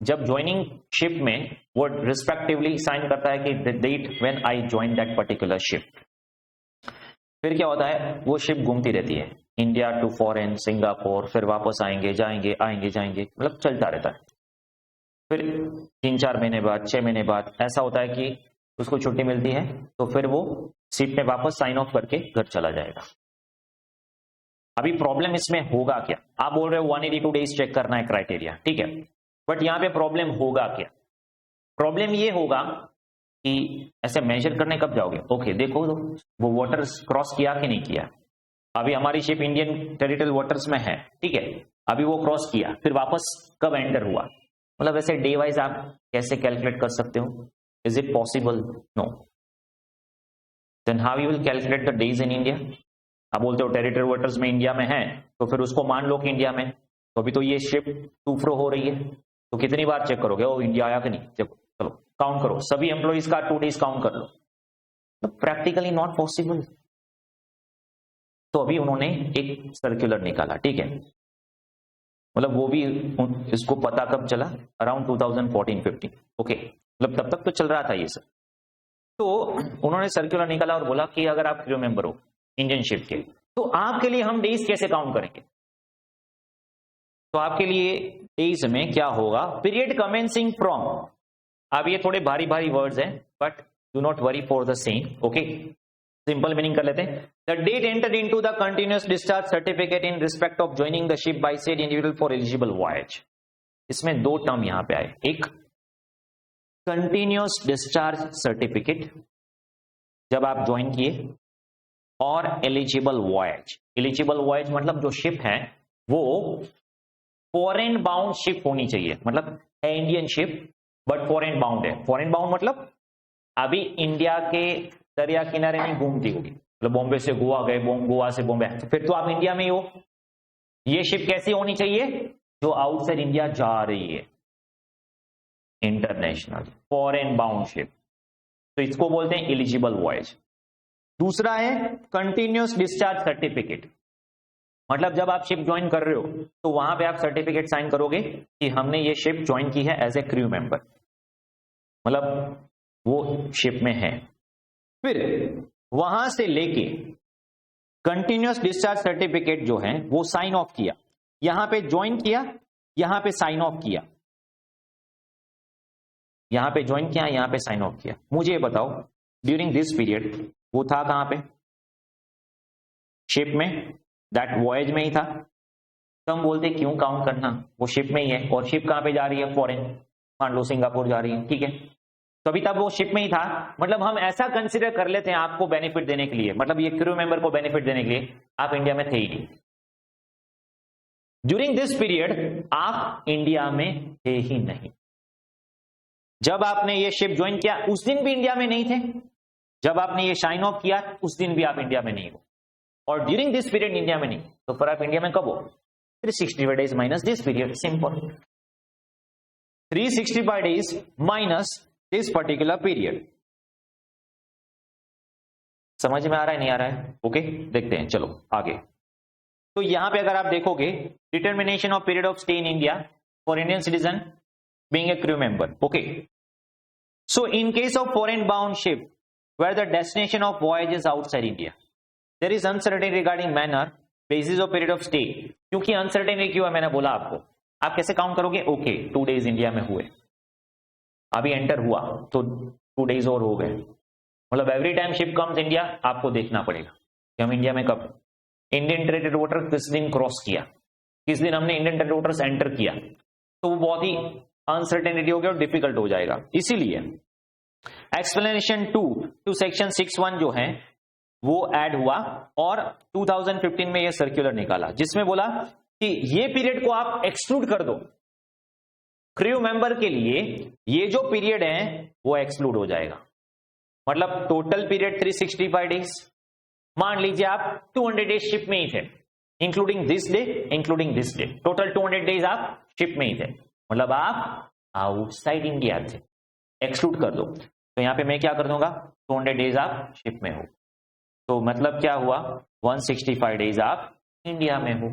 जब ज्वाइनिंग शिप में वो रिस्पेक्टिवली साइन करता है कि the date when I join that particular ship. फिर क्या होता है, वो शिप घूमती रहती है, इंडिया टू फॉरेन, सिंगापुर, फिर वापस आएंगे जाएंगे आएंगे जाएंगे, मतलब चलता रहता है। फिर 3-4 महीने बाद, 6 महीने बाद ऐसा होता है कि उसको छुट्टी मिलती है, तो फिर वो शिप में वापस साइन ऑफ करके घर चला जाएगा। अभी प्रॉब्लम इसमें होगा क्या, आप बोल रहे हो 182 डेज चेक करना है क्राइटेरिया, ठीक है, बट यहां पे प्रॉब्लम होगा क्या। प्रॉब्लम ये होगा कि ऐसे मेजर करने कब जाओगे। ओके, देखो वो वाटर्स क्रॉस किया कि नहीं किया। अभी हमारी शिप इंडियन टेरिटोरियल वाटर्स में है, ठीक है, अभी वो क्रॉस किया, फिर वापस कब एंटर हुआ, मतलब ऐसे डे वाइज आप कैसे कैलकुलेट कर सकते हो। Is it possible? No. Then how you will calculate the days in India. आप बोलते हो टेरिटोरियल वाटर्स में इंडिया में है, तो फिर उसको मान लो कि इंडिया में, तो अभी तो ये शिप टू फ्रो हो रही है, तो कितनी बार चेक करोगे वो इंडिया आया कि नहीं। चलो काउंट करो, सभी एम्प्लॉइज का 2 डेज काउंट कर लो, तो प्रैक्टिकली नॉट पॉसिबल। तो अभी उन्होंने एक सर्कुलर निकाला, ठीक है, मतलब वो भी इसको पता कब चला, अराउंड 2014-15, ओके, मतलब तब तक तो चल रहा था ये सब। तो उन्होंने सर्कुलर निकाला और बोला कि अगर आप क्रू मेंबर हो इंडियन शिप के, तो आपके लिए हम डेज कैसे काउंट करेंगे। तो आपके लिए डेज में क्या होगा, पीरियड कमेंसिंग फ्रॉम, अब ये थोड़े भारी भारी वर्ड्स हैं, but do not worry for the same, okay, simple meaning कर लेते हैं। The date entered into the continuous discharge certificate in respect of joining the ship by said individual for eligible voyage. इसमें 2 term यहां पे आए, एक continuous discharge certificate जब आप ज्वाइन किए, और एलिजिबल वॉयज। एलिजिबल वॉयज मतलब जो शिप है वो फॉरेन बाउंड शिप होनी चाहिए, मतलब है Indian ship but foreign bound है। फॉरेन बाउंड मतलब अभी इंडिया के दरिया किनारे नहीं घूमती होगी, मतलब बॉम्बे से गोवा गए, गोवा से बॉम्बे, तो फिर तो आप इंडिया में ही हो। ये शिप कैसी होनी चाहिए, जो आउटसाइड इंडिया जा रही है, इंटरनेशनल फॉरेन बाउंड शिप, तो इसको बोलते हैं एलिजिबल वॉयज। दूसरा है कंटिन्यूअस डिस्चार्ज सर्टिफिकेट, मतलब जब आप शिप ज्वाइन कर रहे हो तो वहां पे आप सर्टिफिकेट साइन करोगे कि हमने ये शिप ज्वाइन की है एज ए क्रू मेंबर, मतलब वो शिप में है। फिर वहां से लेके कंटिन्यूअस डिस्चार्ज सर्टिफिकेट जो है वो साइन ऑफ किया, यहां पे ज्वाइन किया, यहां पे साइन ऑफ किया, यहां पे ज्वाइन किया, यहां पे साइन ऑफ किया। मुझे बताओ ड्यूरिंग दिस पीरियड वो था कहां पे, शिप में, दैट वॉयज में ही था। तो हम बोलते क्यों काउंट करना, वो शिप में ही है, और शिप कहां पे जा रही है, फॉरेन, मान लो सिंगापुर जा रही है, ठीक है, तो अभी तक वो शिप में ही था, मतलब हम ऐसा कंसिडर कर लेते हैं आपको बेनिफिट देने के लिए, मतलब ये क्रू मेंबर को बेनिफिट देने के लिए आप इंडिया में थे ही नहीं। ड्यूरिंग दिस पीरियड आप इंडिया में थे ही नहीं। जब आपने ये शिप ज्वाइन किया उस दिन भी इंडिया में नहीं थे, जब आपने ये साइन ऑफ किया उस दिन भी आप इंडिया में नहीं हो, और ड्यूरिंग दिस पीरियड इंडिया में नहीं, तो फिर आप इंडिया में कब हो, 365 days minus this period, simple, 365 days minus this particular period. समझ में आ रहा है नहीं आ रहा है, ओके, देखते हैं, चलो आगे। तो यहां पे अगर आप देखोगे, determination of period of stay in India for Indian citizen being a crew member, okay, So in case of foreign bound ship where the destination of voyage is outside India, there is uncertainty regarding manner, basis of period of stay. क्योंकि uncertainty क्यों है मैंने बोला आपको, आप कैसे count करोगे? Okay 2 days India में हुए, अभी एंटर हुआ तो 2 days और हो गए, मतलब every time ship comes India आपको देखना पड़ेगा कि हम इंडिया में कब, इंडियन टेरिटरी वाटर किस दिन क्रॉस किया, किस दिन हमने इंडियन टेरिटरी वाटर्स एंटर किया, तो वो बहुत ही अनसर्टेनिटी हो गया और डिफिकल्ट हो जाएगा। इसीलिए एक्सप्लेनेशन 2 टू सेक्शन 6(1) जो है वो ऐड हुआ और 2015 में ये सर्कुलर निकाला जिसमें बोला कि ये पीरियड को आप एक्सक्लूड कर दो, क्रू मेंबर के लिए ये जो पीरियड है वो एक्सक्लूड हो जाएगा। मतलब टोटल पीरियड 365 डेज, मान लीजिए आप 200 डेज शिप में ही थे, including this day, total 200 days आप शिप में ही थे, मतलब आप आउटसाइड इंडिया थे, एक्सक्लूड कर दो। तो यहां पे मैं क्या कर दूंगा, 200 डेज आप शिप में हो, तो मतलब क्या हुआ 165 डेज आप इंडिया में हो,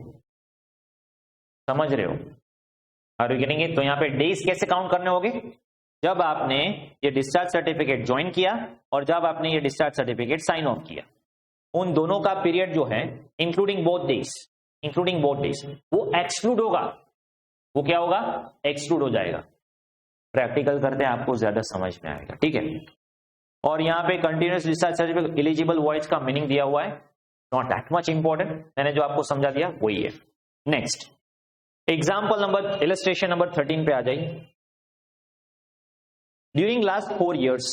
समझ रहे हो? Are you getting it? तो यहां पे डेज कैसे काउंट करने होंगे, जब आपने ये डिस्चार्ज सर्टिफिकेट ज्वाइन किया और जब आपने ये डिस्चार्ज सर्टिफिकेट साइन ऑफ किया, उन दोनों का पीरियड जो है इंक्लूडिंग बोथ डेज वो एक्सक्लूड होगा। वो क्या होगा? एक्सक्लूड हो जाएगा। प्रैक्टिकल करते हैं आपको ज्यादा समझ में आएगा, ठीक है? और यहाँ पे continuous discharge certificate eligible voice का मीनिंग दिया हुआ है, नॉट दैट मच इंपॉर्टेंट, मैंने जो आपको समझा दिया वही है। Next example number, illustration number 13 पे आ जाइए। During last 4 years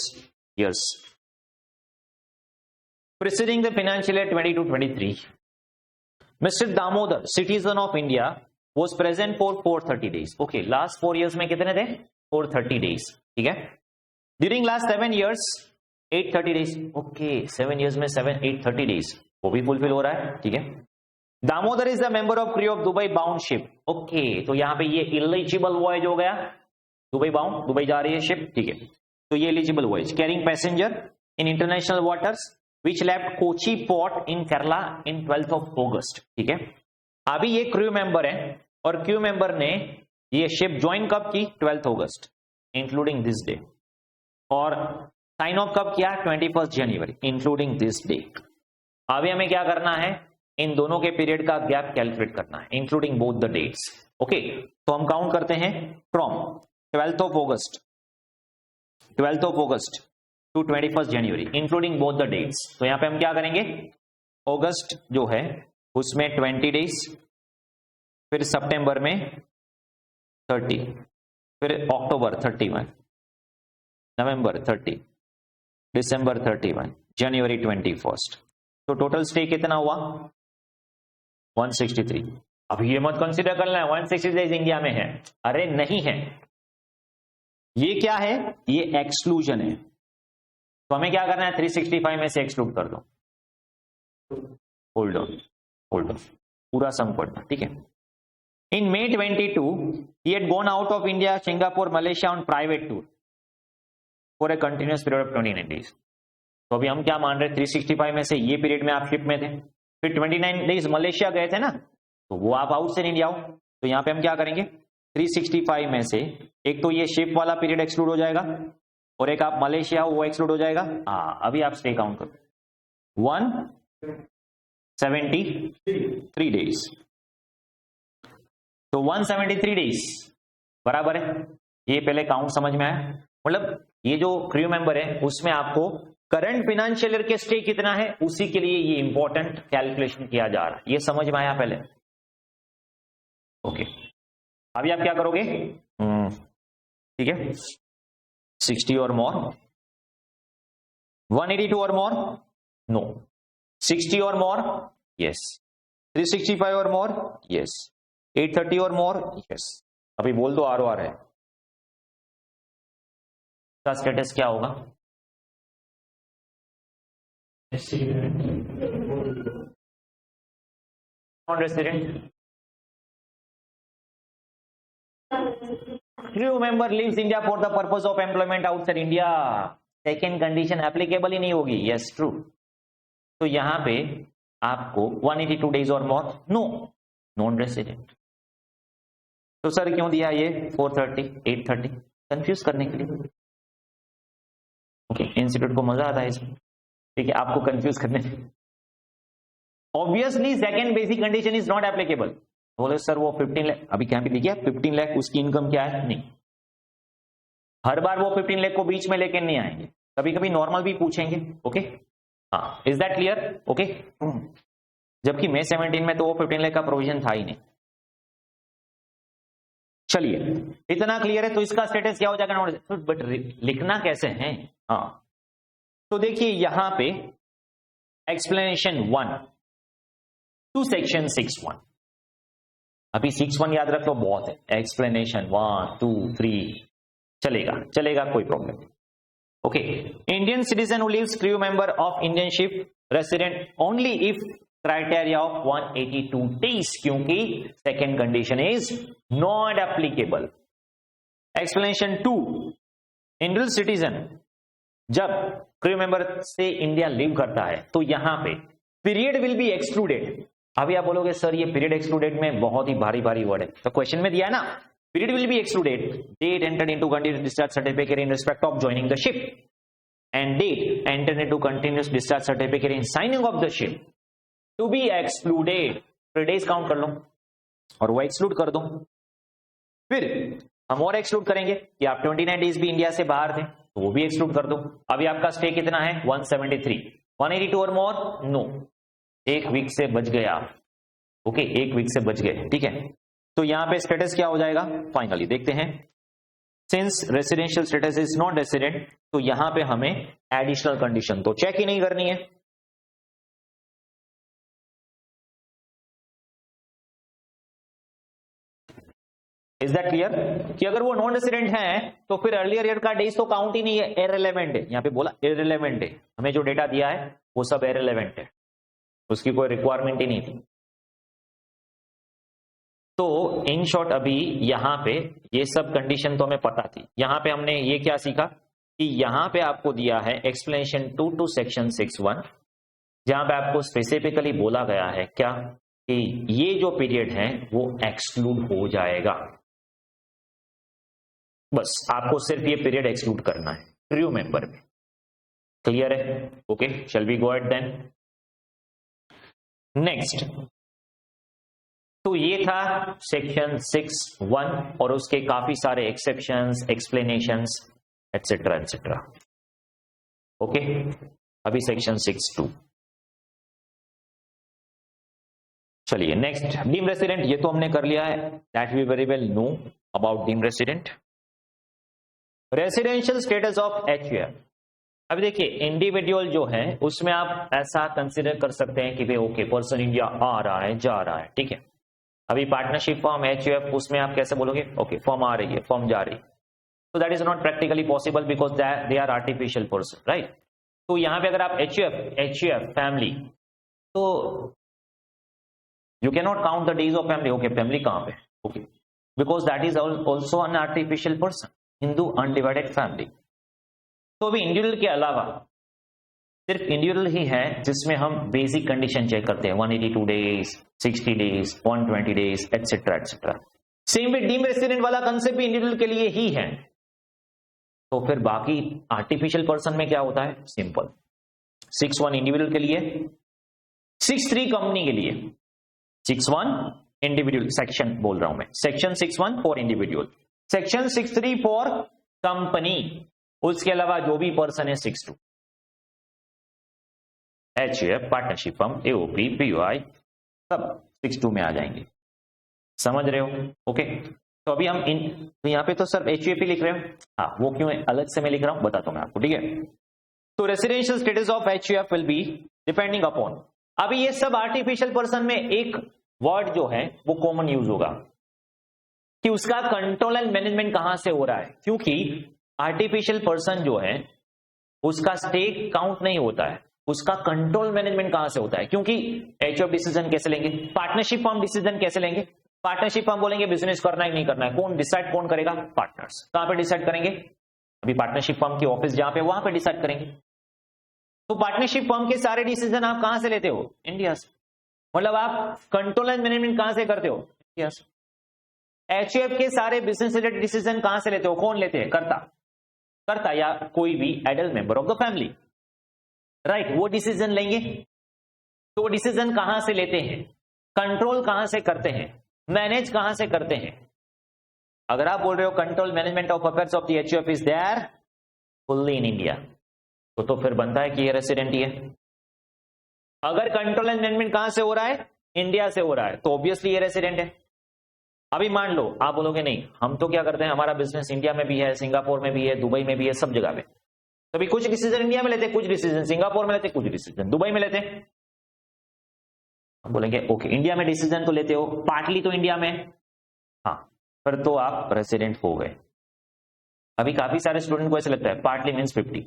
preceding the financial year 22-23, Mr. Damodar, citizen of India, was present for 430 days. Okay, last 4 years में कितने थे? 430 days, ठीक है? During last 7 years 830 days. Okay, 7 years में 830 days वो भी फुलफिल हो रहा है, ठीक है? Damodar is the member of crew of Dubai bound ship. Okay, तो यहां पे ये इलिजिबल वॉयज हो गया, दुबई बाउंड, दुबई जा रही है शिप, ठीक है? तो ये eligible voyage carrying passenger in international waters which left Kochi port in Kerala in 12th of August, ठीक है? अभी ये क्रू मेंबर है और क्रू मेंबर ने ये शिप ज्वाइन कब की? 12th August including this day, और साइन ऑफ कब किया? 21st January including this day. अभी हमें क्या करना है, इन दोनों के पीरियड का गैप कैलकुलेट करना है, including both the dates. Okay, तो हम काउंट करते हैं from 12th of August to 21st January including both the dates. तो यहां पे हम क्या करेंगे, अगस्त जो है उसमें 20 डेज, फिर सितंबर में 30, फिर अक्टूबर 31, नवंबर 30, दिसंबर 31, जनवरी 21। तो टोटल स्टे कितना हुआ? 163। अब ये मत कंसीडर करना है 160 डेज इंडिया में है, अरे नहीं है, ये क्या है? ये एक्सक्लूजन है। तो हमें क्या करना है, 365 में से एक्सक्लूड कर दो। होल्ड ऑन, पूरा सम पढ़ना, ठीक है? इन May 22 he had gone out of India, Singapore, Malaysia on private tour for a continuous period of 29 days। तो अभी हम क्या मान रहे, 365 में से ये पीरियड में आप शिप में थे, फिर 29 डेज मलेशिया गए थे ना, तो वो आप आउट से इंडिया हो। तो यहाँ पे हम क्या करेंगे, 365 में से एक तो ये शिप वाला पीरियड एक्सक्लूड हो जाएगा और एक आप मलेशिया हो वो एक्सक्लूड हो जाएगा। अभी आप स्टे काउंट करो, 173 डेज। तो 173 डेज बराबर है, ये पहले काउंट समझ में आया? मतलब ये जो क्रू मेंबर है उसमें आपको करंट फाइनेंशियल ईयर के स्टे कितना है उसी के लिए ये इंपॉर्टेंट कैलकुलेशन किया जा रहा है, ये समझ में आया पहले? ओके, अभी आप क्या करोगे, ठीक है, 60 और मोर, 182 और मोर, नो, 60 और मोर, यस, 365 और मोर, यस, 830 और मोर, यस। अभी बोल दो ROR है, का स्टेटस क्या होगा? Non resident. Crew member lives India for the purpose of employment outside India, second condition applicable ही नहीं होगी, यस ट्रू। तो यहां पे आपको 182 डेज और मोर, नो, नॉन रेसिडेंट। तो सर क्यों दिया ये 430, 830? कंफ्यूज करने के लिए। ओके, इंस्टीट्यूट को मजा आता है इसमें, ठीक है, आपको कंफ्यूज करने में। Obviously second basic condition is not applicable. बोले सर वो 15 लाख, अभी क्या भी लिखा 15 लाख उसकी इनकम क्या है, नहीं, हर बार वो 15 लाख को बीच में लेके नहीं आएंगे, कभी कभी नॉर्मल भी पूछेंगे। ओके, हाँ, इज दैट क्लियर? ओके, जबकि मे 17 में तो वो 15 लाख का प्रोविजन था ही नहीं। चलिए, इतना क्लियर है, तो इसका स्टेटस क्या हो जाएगा? बट लिखना कैसे है? हाँ, तो देखिए यहां पे एक्सप्लेनेशन 1 टू सेक्शन 6(1). अभी 6(1) याद रख लो, बहुत है, एक्सप्लेनेशन 1 2 3 चलेगा, चलेगा, कोई प्रॉब्लम नहीं। Okay, Indian citizen who leaves crew member of Indian ship resident only if criteria of 182 days, क्योंकि second condition is not applicable. Explanation 2, Indian citizen जब क्रू मेंबर से इंडिया लीव करता है तो यहां पे पीरियड विल बी एक्सक्लूडेड। अभी आप बोलोगे सर ये पीरियड एक्सक्लूडेड में बहुत ही भारी भारी वर्ड है, तो क्वेश्चन में दिया है ना, period will be excluded, date entered into continuous discharge certificate in respect of joining the ship and date entered into continuous discharge certificate in signing off the ship to be excluded. फिर days count कर लो और वो exclude कर दो। फिर हम और एक्सक्लूड करेंगे कि आप 29 डेज भी इंडिया से बाहर थे, तो वो भी एक्सक्लूड कर दो। अभी आपका स्टे कितना है? 173, 182 और मोर नो, एक वीक से बच गए आप। ओके, एक वीक से बच गए, ठीक है। तो यहां पे स्टेटस क्या हो जाएगा फाइनली देखते हैं। Since residential status is not resident, तो यहां पे हमें एडिशनल कंडीशन तो चेक ही नहीं करनी है। Is that clear? कि अगर वो नॉन रेसिडेंट है तो फिर अर्लियर ईयर का डेज तो काउंट ही नहीं है, इररिलेवेंट है। यहां पे बोला इररिलेवेंट है, हमें जो डेटा दिया है वो सब इररिलेवेंट है, उसकी कोई रिक्वायरमेंट ही नहीं थी। तो इन शॉर्ट अभी यहां पे ये सब कंडीशन तो हमें पता थी। यहां पे हमने ये क्या सीखा कि यहां पे आपको दिया है एक्सप्लेनेशन 2 टू सेक्शन 6(1), जहां पे आपको स्पेसिफिकली बोला गया है क्या कि ये जो पीरियड है वो एक्सक्लूड हो जाएगा। बस आपको सिर्फ ये पीरियड एक्सक्लूड करना है क्रू मेंबर में। क्लियर है? Okay, shall we go ahead then. Next, तो ये था सेक्शन 6(1) और उसके काफी सारे exceptions, explanations etcetera etcetera. Okay, अभी सेक्शन 6(2). चलिए नेक्स्ट, डीम रेसिडेंट, ये तो हमने कर लिया है, that we very well know about deem resident. Residential status of HUF. अभी देखिए इंडिविजुअल जो है उसमें आप ऐसा कंसिडर कर सकते हैं कि भाई ओके पर्सन इंडिया आ रहा है जा रहा है, ठीक है। अभी पार्टनरशिप फॉर्म एचयूएफ, उसमें आप कैसे बोलोगे ओके फॉर्म आ रही है फॉर्म जा रही है, तो that is not practically possible because they are artificial person, right. तो यहां पे अगर आप एचयूएफ फैमिली, तो you can not count the days of family. Okay, family कहां पे? Okay, because that is also an artificial person, Hindu undivided family. तो अभी इंडिविजुअल के अलावा सिर्फ इंडिविजुअल ही है जिसमें हम बेसिक कंडीशन चेक करते हैं, 182 days, 60 days, 120 days etcetera etcetera. Same with deem resident वाला कंसेप्ट भी इंडिविजुअल के लिए ही है। तो फिर बाकी आर्टिफिशियल पर्सन में क्या होता है? सिंपल, 6(1) इंडिविजुअल के लिए, 6(3) कंपनी के लिए। 6(1) इंडिविजुअल सेक्शन बोल रहा हूं मैं, section 6(1) for individual, section 6(3) for company, उसके अलावा जो भी पर्सन है 6(2), एचयूएफ, पार्टनरशिप फर्म, एओपी, पीयूआई, सब 6(2) में आ जाएंगे। समझ रहे हो? ओके, तो अभी हम तो यहाँ पे तो सर एचयूएपी लिख रहे हो, हाँ वो क्यों है अलग से मैं लिख रहा हूं बताता हूं मैं आपको, ठीक है। तो residential status of HUF will be depending upon, अभी ये सब आर्टिफिशियल पर्सन में एक वर्ड जो है वो कॉमन यूज होगा कि उसका कंट्रोल एंड मैनेजमेंट कहां से हो रहा है, क्योंकि आर्टिफिशियल पर्सन जो है उसका स्टेक काउंट नहीं होता है, उसका कंट्रोल मैनेजमेंट कहां से होता है, क्योंकि एचयूएफ डिसीजन कैसे लेंगे, पार्टनरशिप फर्म डिसीजन कैसे लेंगे, पार्टनरशिप फर्म बोलेंगे बिजनेस करना है नहीं करना है, कौन डिसाइड कौन करेगा? पार्टनर्स। कहां पे डिसाइड करेंगे? अभी पार्टनरशिप फर्म की ऑफिस जहां पे वहां पे डिसाइड करेंगे। तो पार्टनरशिप फर्म के सारे डिसीजन आप कहां से लेते हो? इंडिया से, मतलब आप कंट्रोल एंड मैनेजमेंट कहां से करते हो? इंडिया से। एचयूएफ के सारे बिजनेस रिलेटेड डिसीजन कहां से लेते हो? कौन लेते हैं? करता। करता या कोई भी adult member of the family, right, वो डिसीजन लेंगे। तो वो डिसीजन कहां से लेते हैं, कंट्रोल कहां से करते हैं, मैनेज कहां से करते हैं? अगर आप बोल रहे हो control management of affairs of the HUF is there fully in India, तो फिर बनता है कि ये रेसिडेंट ही है। अगर कंट्रोल एंड मैनेजमेंट कहां से हो रहा है, इंडिया से हो रहा है, तो ऑब्वियसली ये रेसिडेंट है। अभी मान लो आप बोलोगे नहीं, हम तो क्या करते हैं, हमारा बिजनेस इंडिया में भी है, सिंगापुर में भी है, दुबई में भी है, सब जगह पे। कभी कुछ डिसीजन इंडिया में लेते, कुछ डिसीजन सिंगापुर में लेते, कुछ डिसीजन दुबई में लेते। हम बोलेंगे ओके, इंडिया में डिसीजन तो लेते हो, पार्टली तो इंडिया में, हाँ, फिर तो आप रेसिडेंट हो गए। अभी काफी सारे स्टूडेंट को ऐसे लगता है partly means 50,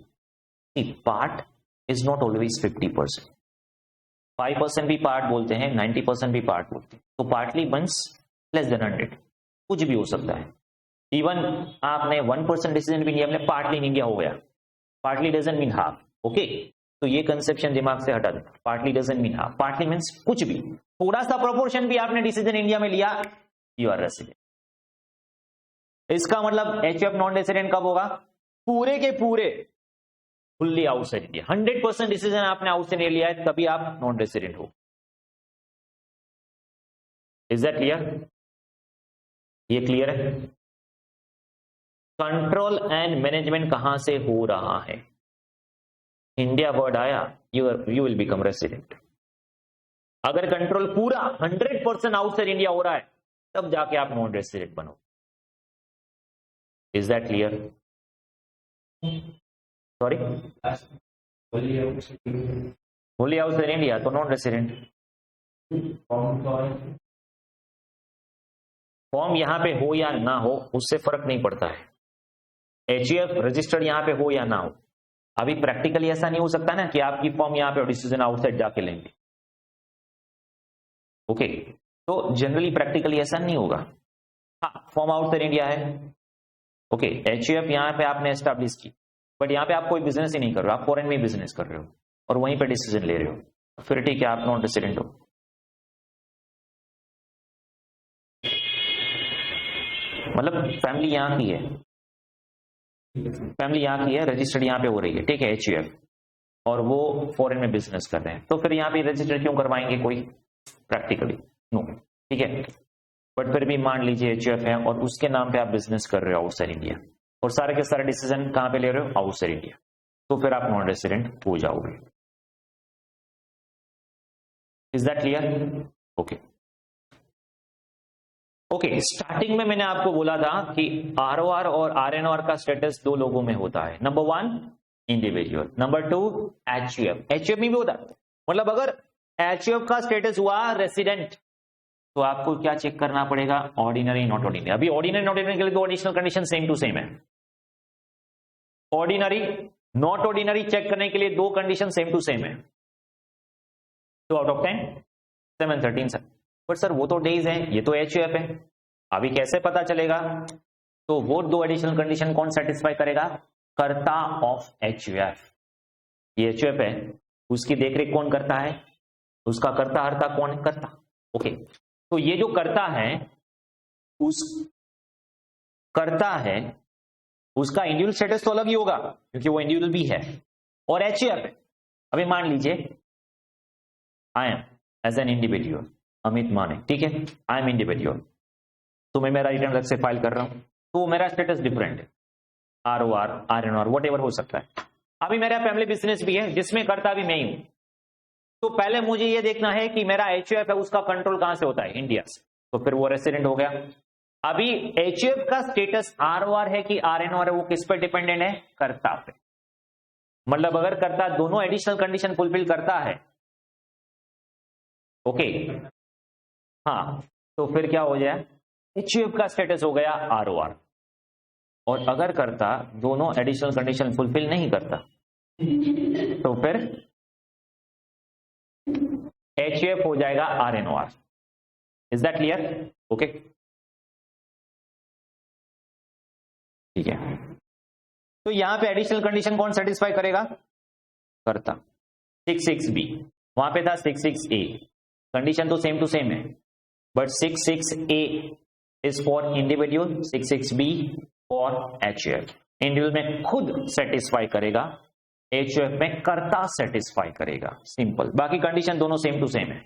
part is not always 50%, 5% भी पार्ट बोलते हैं, 90% भी पार्ट बोलते हैं। तो पार्टली मीन्स लेस देन 100, कुछ भी हो सकता है। इवन आपने 1% डिसीजन भी इंडिया में, पार्टली इन इंडिया हो गया, partly doesn't mean half, okay. तो ये कंसेप्शन दिमाग से हटा देना, partly doesn't mean half, partly means कुछ भी, थोड़ा सा प्रोपोर्शन भी आपने डिसीजन इंडिया में लिया, यू आर रेसिडेंट। इसका मतलब एचयूएफ नॉन रेसिडेंट कब होगा, पूरे के पूरे फुल्ली आउटसाइड इंडिया, 100% डिसीजन आपने आउटसाइड इंडिया लिया है, तभी आप नॉन रेसिडेंट हो। Is that clear? ये क्लियर है? कंट्रोल एंड मैनेजमेंट कहां से हो रहा है, इंडिया वर्ड आया, यू विल बिकम रेसिडेंट। अगर कंट्रोल पूरा 100% आउटसाइड इंडिया हो रहा है, तब जाके आप नॉन रेसिडेंट बनो। Is that clear? Sorry, fully outside India तो नॉन रेसिडेंट। फॉर्म यहां पे हो या ना हो उससे फर्क नहीं पड़ता है, एचयूएफ रजिस्टर्ड यहां पे हो या ना हो। अभी प्रैक्टिकली ऐसा नहीं हो सकता ना कि आपकी फॉर्म यहां पे और डिसीजन आउटसाइड जाके लेंगे, ओके। तो जनरली प्रैक्टिकली ऐसा नहीं होगा। हाँ, फॉर्म आउटसाइड इंडिया है, ओके, एचयूएफ यहां पे आपने एस्टैब्लिश की, बट यहां पे आप कोई बिजनेस ही नहीं कर रहे हो, आप फॉरेन में बिजनेस कर रहे हो और वहीं पे डिसीजन ले रहे हो, फिर ठीक है, आप नॉन रेसिडेंट हो। मतलब फैमिली यहां की है, फैमिली यहाँ की है, रजिस्टर्ड यहाँ पे हो रही है, ठीक है, एचयूएफ, और वो फॉरेन में बिजनेस कर रहे हैं, तो फिर यहाँ पे रजिस्टर्ड क्यों करवाएंगे कोई, प्रैक्टिकली नो, ठीक है। बट फिर भी मान लीजिए एचयूएफ है और उसके नाम पे आप बिजनेस कर रहे हो आउटसाइड इंडिया, और सारे के सारे डिसीजन कहां पे ले रहे हो, आउटसाइड इंडिया, तो फिर आप नॉन रेसिडेंट हो जाओगे। Is that clear? Okay okay, starting में मैंने आपको बोला था कि आरओआर और आरएनओआर का स्टेटस दो लोगों में होता है, number 1 individual, number 2 HUF. HUF में भी होता है, मतलब अगर एचयूएफ का स्टेटस हुआ रेसिडेंट, तो आपको क्या चेक करना पड़ेगा, ऑर्डिनरी नॉट ऑर्डिनरी। अभी ऑर्डिनरी नॉट ऑर्डिनरी के लिए additional condition same to same है, ऑर्डिनरी नॉट ऑर्डिनरी चेक करने के लिए दो कंडीशन सेम टू सेम है, 2 आउट ऑफ 10, 7, 13 सर। पर सर वो तो डेज है, ये तो एचयूएफ है, अभी कैसे पता चलेगा? तो वो दो एडिशनल कंडीशन कौन सेटिस्फाई करेगा, कर्ता ऑफ एचयूएफ। ये एचयूएफ है, उसकी देखरेख कौन करता है, उसका कर्ता हर्ता कौन है, कर्ता, ओके। तो ये जो कर्ता है, उस कर्ता है, उसका इंडिविजुअल स्टेटस तो अलग ही होगा क्योंकि वो इंडिविजुअल भी है और एचयूएफ है। अभी मान लीजिए I am as an individual Amit माने, ठीक है, आई एम इंडिविजुअल, तो मैं मेरा रिटर्न अलग से फाइल कर रहा हूं, तो मेरा स्टेटस डिफरेंट है, आरओआर, आरएनओआर, व्हाटएवर हो सकता है। अभी मेरा फैमिली बिजनेस भी है जिसमें कर्ता भी मैं ही हूं, तो पहले मुझे ये देखना है कि मेरा एचयूएफ है उसका कंट्रोल कहां से होता है, इंडिया से, तो फिर वो रेसिडेंट हो गया। अभी एचयूएफ का स्टेटस आरओआर है कि आरएनओआर है, वो किस पर डिपेंडेंट है, कर्ता पे। मतलब अगर कर्ता दोनों एडिशनल कंडीशन फुलफिल करता है, ओके, हाँ, तो फिर क्या हो जाए, एचयूएफ का स्टेटस हो गया आरओआर। और अगर कर्ता दोनों एडिशनल कंडीशन फुलफिल नहीं करता, तो फिर एचयूएफ हो जाएगा RNOR. Is that clear? Okay, ठीक है। तो यहां पे एडिशनल कंडीशन कौन सेटिस्फाई करेगा, कर्ता। 66B, वहां पे था 66A, कंडीशन तो सेम टू सेम है, but 66A is for individual, 66B for HUF. Individual में खुद सेटिस्फाई करेगा, एचयूएफ में कर्ता सेटिस्फाई करेगा, सिंपल। बाकी कंडीशन दोनों सेम टू सेम है।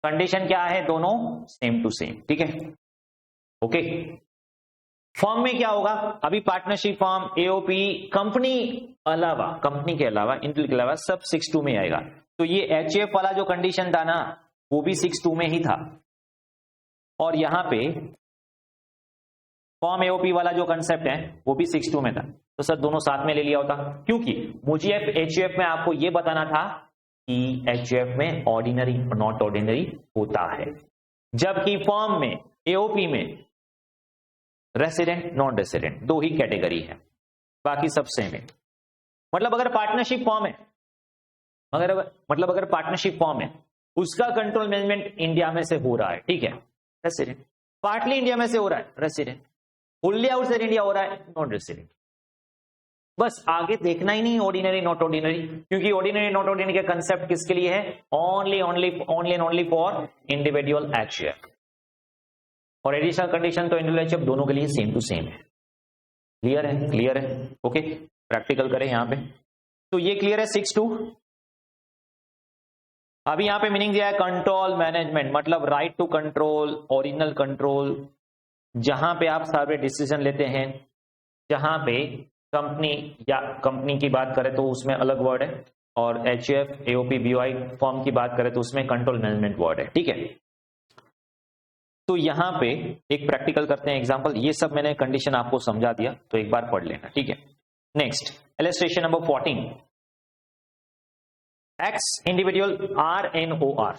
कंडीशन क्या है, दोनों सेम टू सेम, ठीक है, ओके। फॉर्म में क्या होगा, अभी पार्टनरशिप फॉर्म, एओपी, कंपनी अलावा, कंपनी के अलावा, इंडिविजुअल के अलावा सब 6(2) में आएगा। तो ये एचयूएफ वाला जो कंडीशन था ना, वो भी 6(2) में ही था, और यहां पे फॉर्म एओपी वाला जो कंसेप्ट है वो भी 6(2) में था। तो सर दोनों साथ में ले लिया होता, क्योंकि मुझे एचयूएफ में आपको ये बताना था कि एचयूएफ में ऑर्डिनरी और नॉट ऑर्डिनरी होता है, जबकि फॉर्म में, एओपी में रेसिडेंट नॉन रेसिडेंट दो ही कैटेगरी है, बाकी सब सेम है। मतलब अगर पार्टनरशिप फॉर्म है, अगर पार्टनरशिप फॉर्म है, उसका कंट्रोल मैनेजमेंट इंडिया में से हो रहा है, ठीक है, रेसिडेंट, पार्टली इंडिया में से हो रहा है, रेसिडेंट, फुल्ली आउटसाइड इंडिया हो रहा है, नॉन रेसिडेंट। बस आगे देखना ही नहीं ऑर्डिनरी नॉट ऑर्डिनरी, क्योंकि ऑर्डिनरी नॉट ऑर्डिनरी का कंसेप्ट किसके लिए है, only and only for individual HUF, और एडिशनल कंडीशन तो इंडिविजुअल एचयूएफ दोनों के लिए सेम टू सेम है। क्लियर है, क्लियर है, ओके। प्रैक्टिकल करें यहां पे, तो ये क्लियर है 6(2). अभी यहां पे मीनिंग दिया है कंट्रोल मैनेजमेंट, मतलब right to control, original control, जहां पे आप सारे डिसीजन लेते हैं, जहां पे कंपनी या कंपनी की बात करें तो उसमें अलग वर्ड है, और एचयूएफ, एओपी, बीओआई फॉर्म की बात करें तो उसमें कंट्रोल मैनेजमेंट वर्ड है, ठीक है। तो यहां पे एक प्रैक्टिकल करते हैं एग्जांपल, ये सब मैंने कंडीशन आपको समझा दिया, तो एक बार पढ़ लेना, ठीक है। Next illustration number 14, x individual RNOR,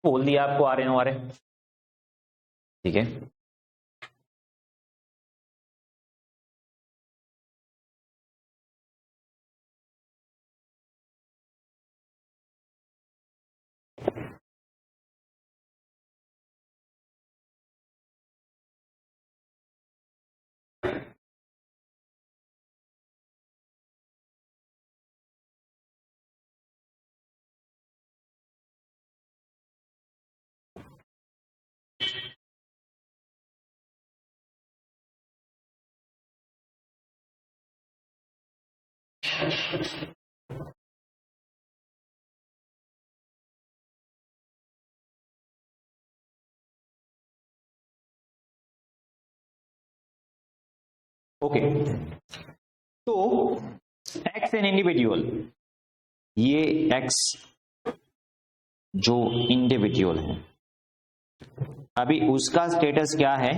बोल दिया आपको RNOR है, ठीक है। ओके, तो एक्स एन इंडिविजुअल, ये एक्स जो इंडिविजुअल है, अभी उसका स्टेटस क्या है,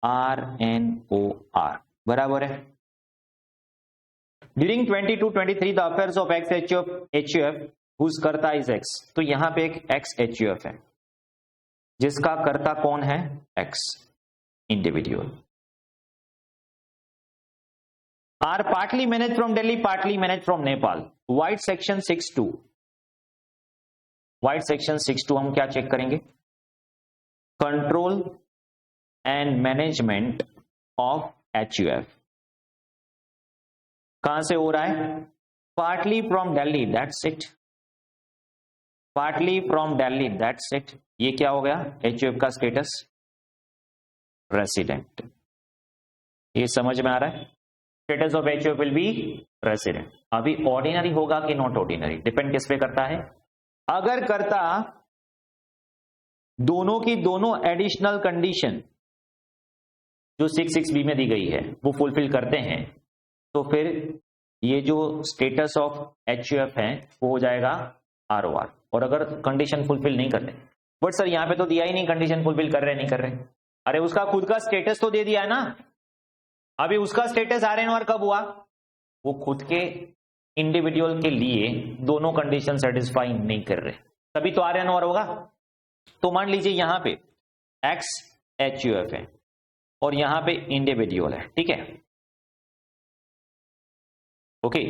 RNOR, बराबर है। During 22-23 the affairs of X HUF whose karta is X, तो यहां पे एक एक्स एचयूएफ है जिसका कर्ता कौन है, X individual, are partly manage from Delhi, partly manage from Nepal. Vide section 6(2), vide section 6(2) हम क्या चेक करेंगे, control and management of HUF कहां से हो रहा है, partly from Delhi, that's it, partly from Delhi, that's it. ये क्या हो गया, एचयूएफ का स्टेटस रेसिडेंट, ये समझ में आ रहा है, status of HUF will be resident. अभी ऑर्डिनरी होगा कि नॉट ऑर्डिनरी, डिपेंड किस पे करता है, अगर करता दोनों की दोनों एडिशनल कंडीशन जो 6(6)B में दी गई है वो फुलफिल करते हैं, तो फिर ये जो स्टेटस ऑफ एचयूएफ है वो हो जाएगा ROR। और अगर कंडीशन फुलफिल नहीं करते, बट सर यहां पे तो दिया ही नहीं कंडीशन फुलफिल कर रहे नहीं कर रहे, अरे उसका खुद का स्टेटस तो दे दिया है ना। अभी उसका स्टेटस RNOR कब हुआ, वो खुद के इंडिविजुअल के लिए दोनों कंडीशन सेटिस्फाई नहीं कर रहे, तभी तो RNOR होगा। तो मान लीजिए यहां पे एक्स एचयूएफ है और यहां पे इंडिविजुअल है, ठीक है, ओके,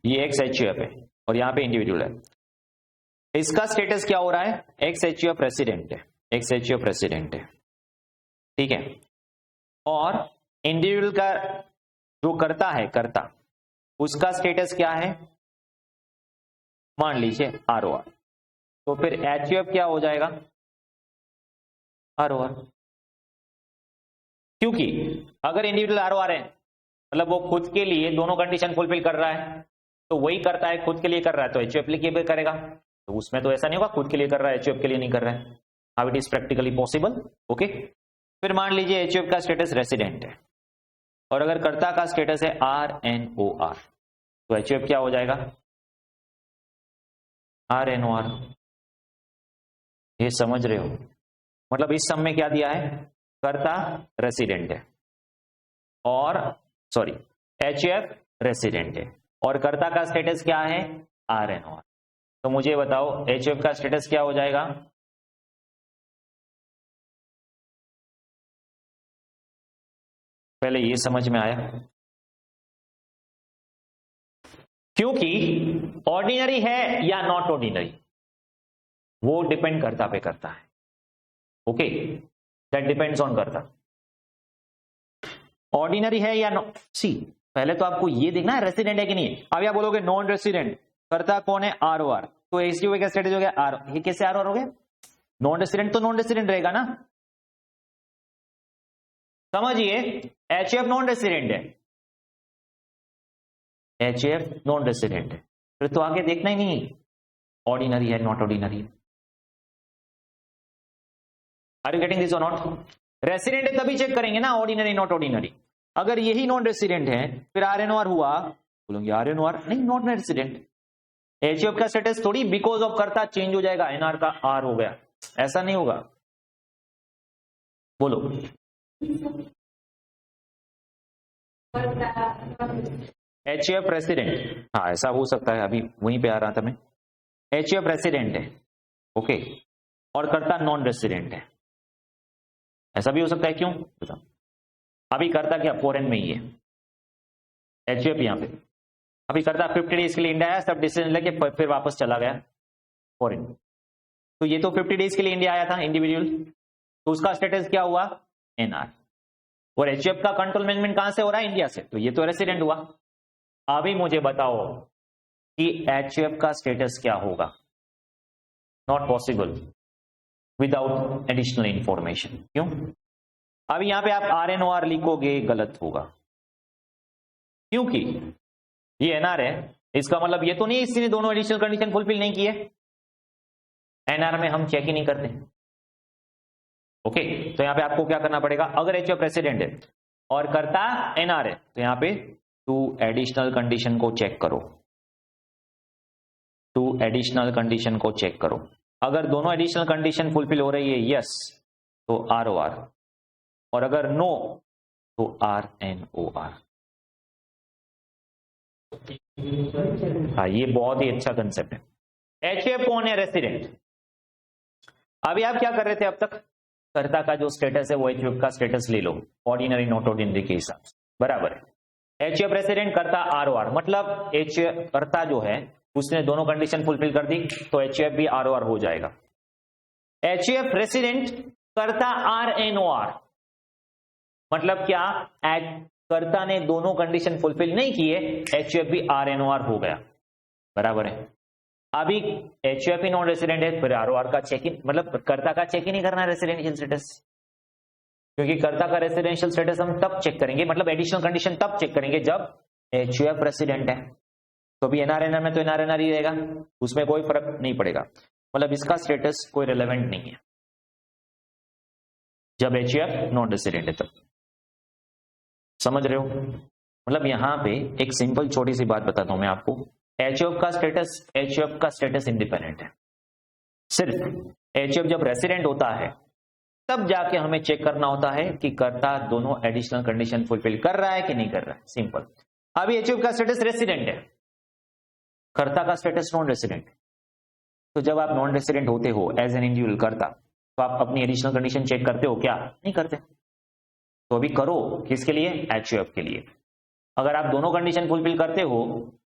ये एक्स एचयूएफ है और यहां पे इंडिविजुअल है, इसका स्टेटस क्या हो रहा है, एक्स एचयूएफ रेसिडेंट है, एक्स एचयूएफ रेसिडेंट है, ठीक है, और इंडिविजुअल का जो करता है, करता उसका स्टेटस क्या है, मान लीजिए ROR, तो फिर एचयूएफ क्या हो जाएगा, ROR, क्योंकि अगर इंडिविजुअल ROR है मतलब वो खुद के लिए दोनों कंडीशन फुलफिल कर रहा है, तो वही करता है, खुद के लिए कर रहा है तो एचयूएफ एप्लीकेबल करेगा। तो उसमें तो ऐसा नहीं होगा खुद के लिए कर रहा है एचयूएफ के लिए नहीं कर रहा है। How it is practically possible. Okay, फिर मान लीजिए एचयूएफ का स्टेटस रेसिडेंट है और अगर कर्ता का स्टेटस है RNOR, तो एचयूएफ क्या हो जाएगा? RNOR। ये समझ रहे हो? मतलब इस सम में क्या दिया है? कर्ता रेसिडेंट है और सॉरी एचयूएफ रेसिडेंट है और कर्ता का स्टेटस क्या है? RNOR। तो मुझे बताओ एचयूएफ का स्टेटस क्या हो जाएगा? पहले ये समझ में आया, क्योंकि ऑर्डिनरी है या नॉट ऑर्डिनरी वो डिपेंड कर्ता पे करता है। ओके, दैट डिपेंड्स ऑन कर्ता। ऑर्डिनरी है या नॉट, सी पहले तो आपको ये देखना है रेसिडेंट है कि नहीं। अब आप बोलोगे नॉन रेसिडेंट, कर्ता कौन है? ROR, तो एचयूएफ का स्टेटस हो गया आर। ये कैसे ROR हो गया? नॉन रेसिडेंट तो नॉन रेसिडेंट रहेगा ना। समझिए, एचयूएफ नॉन रेसिडेंट है, एचयूएफ नॉन रेसिडेंट है, फिर तो आगे देखना ही नहीं ऑर्डिनरी है not ordinary. Are you getting this or not? Resident है तभी चेक करेंगे ना ऑर्डिनरी नॉट ऑर्डिनरी। अगर यही नॉन रेसिडेंट है फिर RNOR हुआ, बोलोगे RNOR नहीं, नॉट रेसिडेंट। एचयूएफ का स्टेटस थोड़ी बिकॉज ऑफ कर्ता चेंज हो जाएगा, NR का R हो गया, ऐसा नहीं होगा। बोलो। एचयूएफ रेसिडेंट, हाँ ऐसा हो सकता है, अभी वहीं पे आ रहा था मैं। एचयूएफ रेसिडेंट है, ओके, और कर्ता नॉन रेसिडेंट है, ऐसा भी हो सकता है। क्यों बताओ? अभी कर्ता क्या फॉरेन में ही है, एचयूएफ यहाँ पे। अभी कर्ता 50 डेज के लिए इंडिया आया, सब डिसीजन लेके फिर वापस चला गया फॉरेन। तो ये तो 50 डेज के लिए इंडिया आया था इंडिविजुअल, तो उसका स्टेटस क्या हुआ? NR। और एचयूएफ का कंट्रोल मैनेजमेंट कहां से हो रहा है? इंडिया से, तो ये तो रेसिडेंट हुआ। अभी मुझे बताओ कि एचयूएफ का स्टेटस क्या होगा? Not possible without additional information. क्यों? अभी यहां पे आप RNOR लिखोगे गलत होगा, क्योंकि ये NR है, इसका मतलब ये तो नहीं इसी ने दोनों एडिशनल कंडीशन फुलफिल नहीं किए। NR में हम चेक ही नहीं करते। ओके, तो यहां पे आपको क्या करना पड़ेगा? अगर एचयूएफ रेसिडेंट है और कर्ता NR है तो यहां पे टू एडिशनल कंडीशन को चेक करो, टू एडिशनल कंडीशन को चेक करो। अगर दोनों एडिशनल कंडीशन फुलफिल हो रही है यस तो ROR, और अगर नो तो RNOR। हाँ, ये बहुत ही अच्छा कंसेप्ट है। एचयूएफ कौन है? रेसिडेंट। अभी आप क्या कर रहे थे अब तक? कर्ता का जो स्टेटस है वो एचयूएफ का स्टेटस ले लो, ऑर्डिनरी नॉट ऑर्डिनरी के हिसाब से, बराबर है। एचयूएफ रेसिडेंट, कर्ता ROR, मतलब एचयूएफ कर्ता जो है उसने दोनों कंडीशन फुलफिल कर दी तो एचयूएफ भी ROR हो जाएगा। एचयूएफ रेसिडेंट, कर्ता RNOR, मतलब क्या? कर्ता ने दोनों कंडीशन फुलफिल नहीं किए, एचयूएफ भी RNOR हो गया, बराबर है। अभी एचयूएफ ही नॉन रेसिडेंट है, फिर ROR का चेक इन, मतलब कर्ता का चेक ही नहीं करना रेसिडेंशियल स्टेटस, क्योंकि कर्ता का रेसिडेंशियल स्टेटस हम तब चेक करेंगे, मतलब एडिशनल कंडीशन तब चेक करेंगे जब एचयूएफ रेसिडेंट है। तो अभी NR में तो NR ही रहेगा, उसमें कोई फर्क नहीं पड़ेगा, मतलब इसका स्टेटस कोई रिलेवेंट नहीं है जब एचयूएफ नॉन रेसिडेंट है तब। समझ रहे हो? मतलब यहां पे एक सिंपल छोटी सी बात बताता हूं मैं आपको। एचयूएफ का स्टेटस इंडिपेंडेंट है। सिर्फ एचयूएफ जब रेसिडेंट होता है तब जाके हमें चेक करना होता है कि कर्ता दोनों एडिशनल कंडीशन फुलफिल कर रहा है कि नहीं कर रहा है, सिंपल। अभी एचयूएफ का स्टेटस रेसिडेंट है, कर्ता का स्टेटस नॉन रेसिडेंट। तो जब आप नॉन रेसिडेंट होते हो एज एन इंडिविजुअल कर्ता, तो आप अपनी एडिशनल कंडीशन चेक करते हो क्या? नहीं करते। तो अभी करो, किसके लिए? एचयूएफ के लिए। अगर आप दोनों कंडीशन फुलफिल करते हो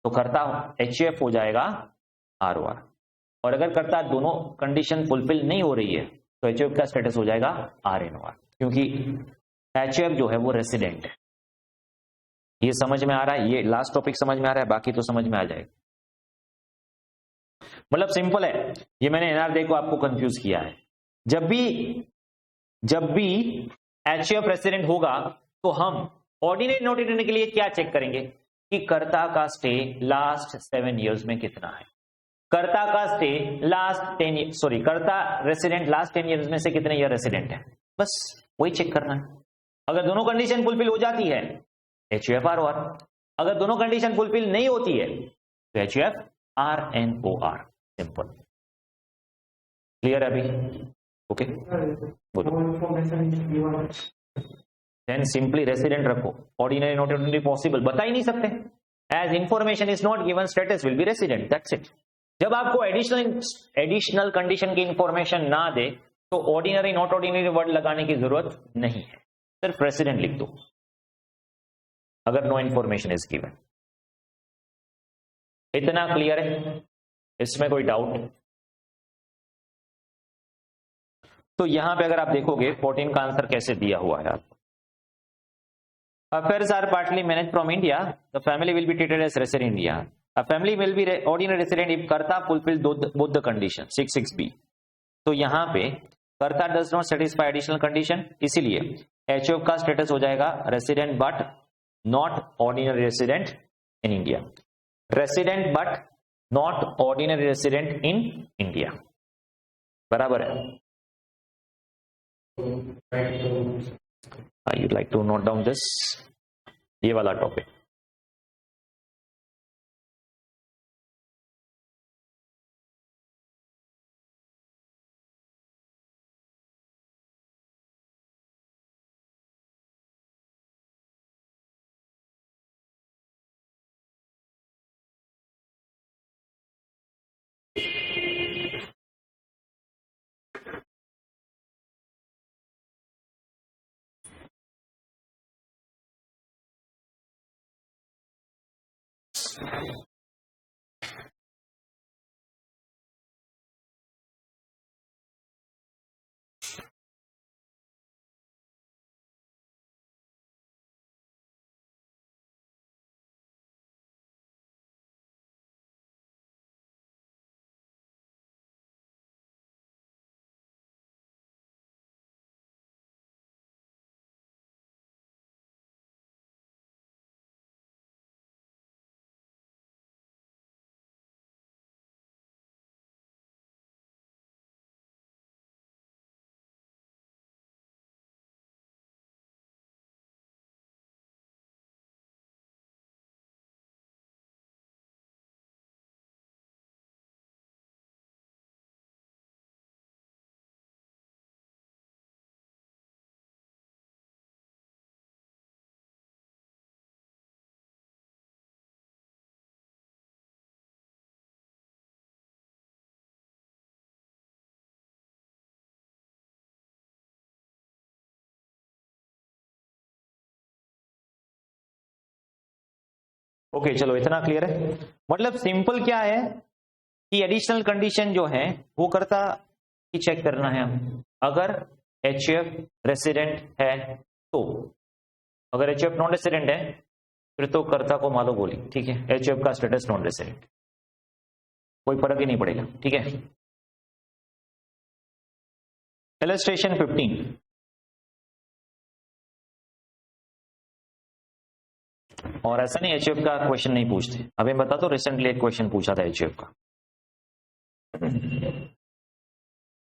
तो कर्ता एचयूएफ हो जाएगा ROR, और अगर कर्ता दोनों कंडीशन फुलफिल नहीं हो रही है तो एचयूएफ का स्टेटस हो जाएगा RNOR, क्योंकि एचयूएफ जो है वो रेसिडेंट है। ये समझ में आ रहा है? ये लास्ट टॉपिक समझ में आ रहा है, बाकी तो समझ में आ जाएगा। मतलब सिंपल है, ये मैंने NR को आपको कंफ्यूज किया है। जब भी एचयूएफ रेसिडेंट होगा तो हम ऑर्डिनरी नॉट ऑर्डिनरी के लिए क्या चेक करेंगे कि कर्ता का स्टे लास्ट 7 इयर्स में कितना है, कर्ता का स्टे कर्ता रेसिडेंट लास्ट 10 इयर्स में से कितने ईयर रेसिडेंट है, बस वही चेक करना है। अगर दोनों कंडीशन फुलफिल हो जाती है HUFR-OR, अगर दोनों कंडीशन फुलफिल नहीं होती है तो HUF-RNOR, सिंपल। क्लियर है अभी? ओके, देन सिंपली रेसिडेंट रखो, ऑर्डिनरी नॉट ऑर्डिनरी पॉसिबल बता ही नहीं सकते, as information is not given status will be resident, that's it. जब आपको एडिशनल कंडीशन की इंफॉर्मेशन ना दे तो ऑर्डिनरी नॉट ऑर्डिनरी वर्ड लगाने की जरूरत नहीं है, सिर्फ रेसिडेंट लिख दो अगर नो इंफॉर्मेशन इज गिवन। इतना क्लियर है? इसमें कोई डाउट? तो यहां पे अगर आप देखोगे 14 का आंसर कैसे दिया हुआ है आपको, affairs are partly managed from India, the family will be treated as resident in India, a family will be ordinary resident if कर्ता fulfill both the condition 66B। तो यहां पे कर्ता does not satisfy additional condition, इसीलिए HUF का status हो जाएगा resident but not ordinary resident in India, resident but not ordinary resident in India, बराबर है? You'd like to note down this, ये वाला टॉपिक। ओके चलो इतना क्लियर है। मतलब सिंपल क्या है कि एडिशनल कंडीशन जो है वो कर्ता की चेक करना है हम, अगर HUF रेसिडेंट है तो, अगर HUF नॉन रेसिडेंट है फिर तो कर्ता को मालो गोली, ठीक है, HUF का स्टेटस नॉन रेसिडेंट, कोई फर्क ही नहीं पड़ेगा, ठीक है। इलस्ट्रेशन 15, और ऐसा नहीं HUF का क्वेश्चन नहीं पूछते, अभी बता दो रिसेंटली एक क्वेश्चन पूछा था HUF का।